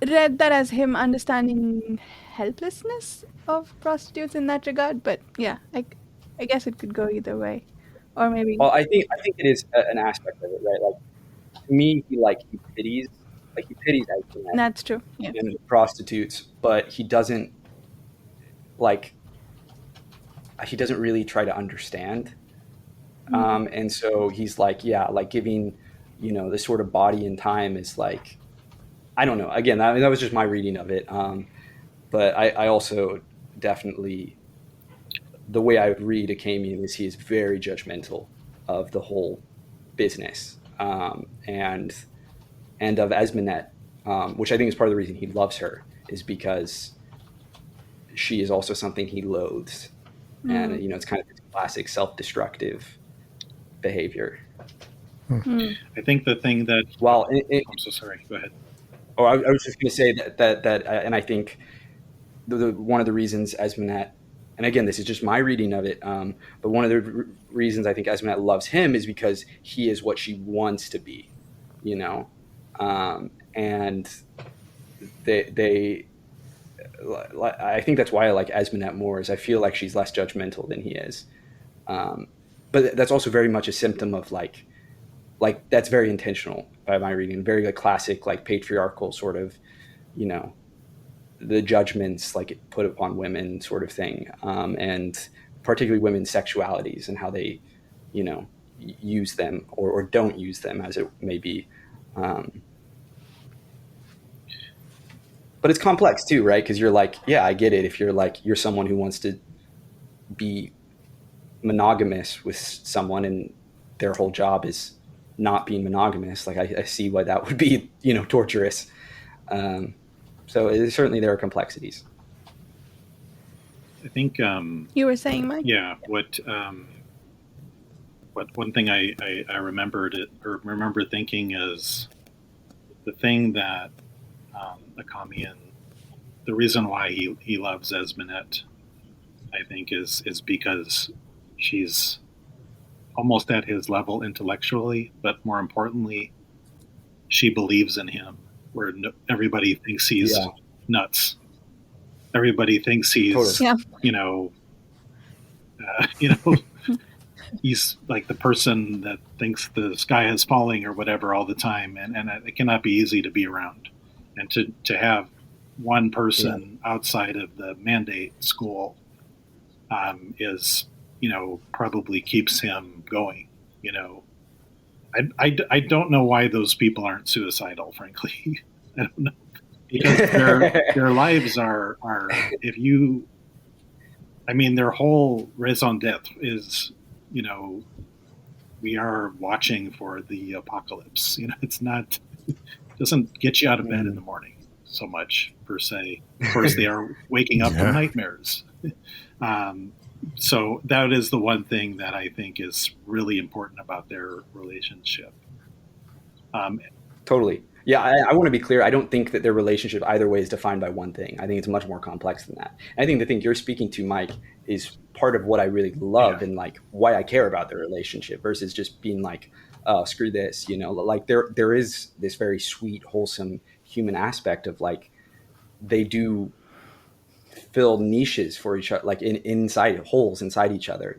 [SPEAKER 1] read that as him understanding helplessness of prostitutes in that regard, but yeah, I guess it could go either way, or maybe
[SPEAKER 2] Well, I think it is an aspect of it, right? Like to me, he pities Esmenet
[SPEAKER 1] that's true. Yeah.
[SPEAKER 2] and prostitutes, but like he doesn't really try to understand. And so he's like, yeah, like giving, this sort of body and time is like, I don't know. Again, that was just my reading of it. But I also definitely, the way I would read Achamian is he is very judgmental of the whole business, and of Esmenet, which I think is part of the reason he loves her, is because she is also something he loathes, and it's kind of this classic self-destructive behavior.
[SPEAKER 3] I think the thing that
[SPEAKER 2] Well,
[SPEAKER 3] I'm so sorry. Go ahead.
[SPEAKER 2] oh, I was just going to say that, and I think one of the reasons Esmenet, and again, this is just my reading of it, but one of the reasons I think Esmenet loves him is because he is what she wants to be, and they I think that's why I like Esmenet more, is I feel like she's less judgmental than he is, but that's also very much a symptom of like that's very intentional by my reading, very like classic like patriarchal sort of, the judgments like put upon women sort of thing, and particularly women's sexualities and how they, use them or don't use them, as it may be. But it's complex too, right? Because you're like, yeah, I get it. If you're someone who wants to be monogamous with someone and their whole job is not being monogamous, like I see why that would be, torturous. So certainly there are complexities.
[SPEAKER 3] I think
[SPEAKER 1] You were saying, Mike?
[SPEAKER 3] yeah, what one thing I remember thinking is the thing that Achamian, the reason why he loves Esmenet, I think is because she's almost at his level intellectually, but more importantly, she believes in him, where everybody thinks he's nuts. Everybody thinks he's,
[SPEAKER 2] Totally.
[SPEAKER 3] He's like the person that thinks the sky is falling or whatever all the time, and it cannot be easy to be around, and to have one person outside of the mandate school is, probably keeps him going. I don't know why those people aren't suicidal, frankly. I don't know, because their lives are if you, I mean, their whole raison d'etre is, we are watching for the apocalypse. It's not, doesn't get you out of bed in the morning so much per se. Of course, they are waking up from nightmares. So that is the one thing that I think is really important about their relationship.
[SPEAKER 2] Totally. Yeah, I want to be clear. I don't think that their relationship either way is defined by one thing. I think it's much more complex than that. And I think the thing you're speaking to, Mike, is part of what I really love and like why I care about their relationship versus just being like, oh, screw this, like there is this very sweet, wholesome human aspect of like, they do fill niches for each other, like inside holes inside each other,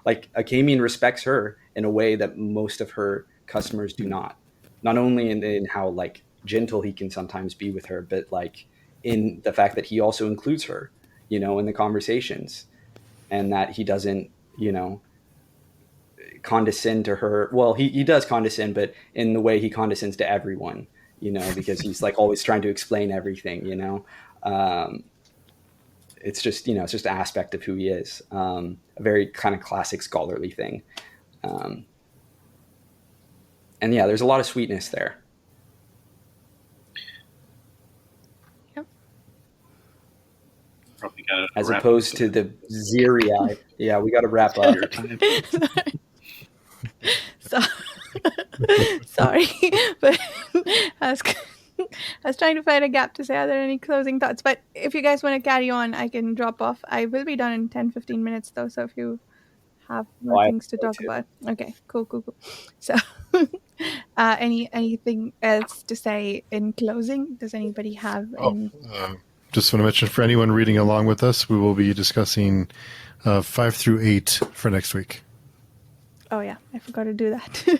[SPEAKER 2] like Achamian respects her in a way that most of her customers do not. Not only in how like gentle he can sometimes be with her, but like in the fact that he also includes her, you know, in the conversations, and that he doesn't, you know, condescend to her. Well, he does condescend, but in the way he condescends to everyone, you know, because he's like always trying to explain everything, you know. It's just, you know, it's just an aspect of who he is. A very kind of classic scholarly thing. And yeah, there's a lot of sweetness there.
[SPEAKER 1] Yep.
[SPEAKER 3] Probably got
[SPEAKER 2] as opposed to the Zeri. Yeah, we got to wrap up.
[SPEAKER 3] your time.
[SPEAKER 1] So, sorry, but I was trying to find a gap to say, are there any closing thoughts? But if you guys want to carry on, I can drop off. I will be done in 10-15 minutes, though. So if you have more things to talk about. Okay, cool. So anything else to say in closing? Does anybody have any?
[SPEAKER 4] Just want to mention for anyone reading along with us, we will be discussing 5 through 8 for next week.
[SPEAKER 1] Oh yeah, I forgot to do that.
[SPEAKER 2] To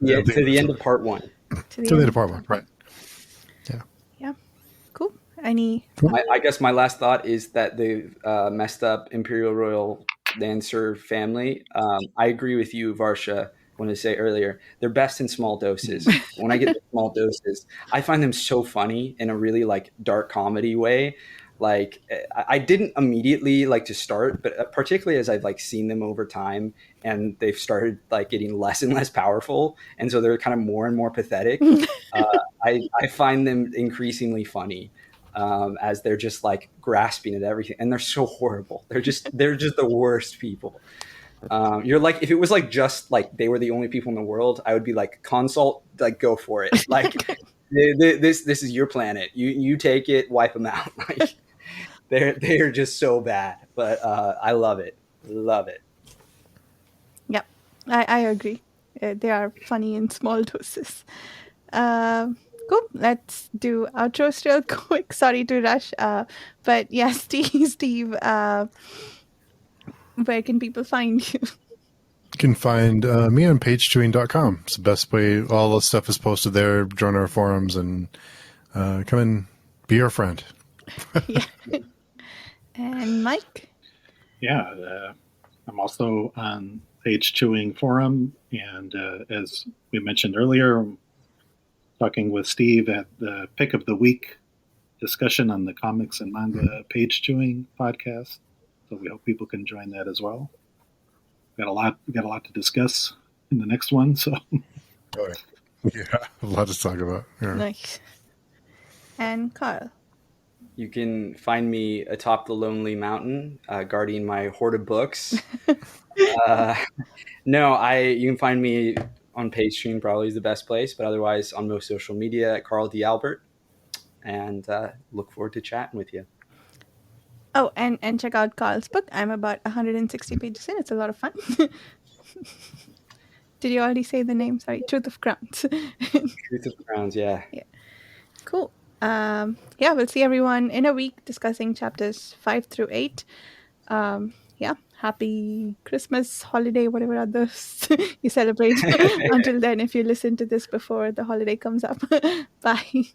[SPEAKER 2] the end of part 1.
[SPEAKER 4] To the end of part 1, right.
[SPEAKER 1] Yeah. Cool. Any?
[SPEAKER 2] I guess my last thought is that the messed up Imperial Royal Lancer family. I agree with you, Varsha. When I say earlier, they're best in small doses. When I get the small doses, I find them so funny in a really like dark comedy way. Like I didn't immediately like to start, but particularly as I've like seen them over time and they've started like getting less and less powerful. And so they're kind of more and more pathetic. I find them increasingly funny. As they're just like grasping at everything, and they're so horrible. They're just the worst people. You're like, if it was like just like they were the only people in the world, I would be like, consult, like go for it. Like this is your planet. You take it, wipe them out. Like they're just so bad. But I love it. Love it.
[SPEAKER 1] Yep, I agree. They are funny in small doses. Cool. Let's do outros real quick. Sorry to rush. But yeah, Steve, where can people find you?
[SPEAKER 4] You can find me on pagechewing.com. It's the best way. All the stuff is posted there. Join our forums and come and be our friend.
[SPEAKER 1] Yeah. And Mike?
[SPEAKER 3] Yeah, I'm also on Page Chewing Forum. And as we mentioned earlier, I'm talking with Steve at the Pick of the Week discussion on the Comics and Manga Page Chewing podcast. So we hope people can join that as well. We got a lot to discuss in the next one. So,
[SPEAKER 4] yeah, a lot to talk about. Yeah.
[SPEAKER 1] Nice. And Carl?
[SPEAKER 2] You can find me atop the lonely mountain, guarding my hoard of books. You can find me on PageStream, probably is the best place, but otherwise on most social media at Carl D. Albert. And look forward to chatting with you.
[SPEAKER 1] Oh, and check out Carl's book. I'm about 160 pages in. It's a lot of fun. Did you already say the name? Sorry, Truth of Crowns.
[SPEAKER 2] Truth of Crowns, yeah.
[SPEAKER 1] Cool. We'll see everyone in a week discussing chapters 5 through 8. Happy Christmas, holiday, whatever others you celebrate. Until then, if you listen to this before the holiday comes up. Bye.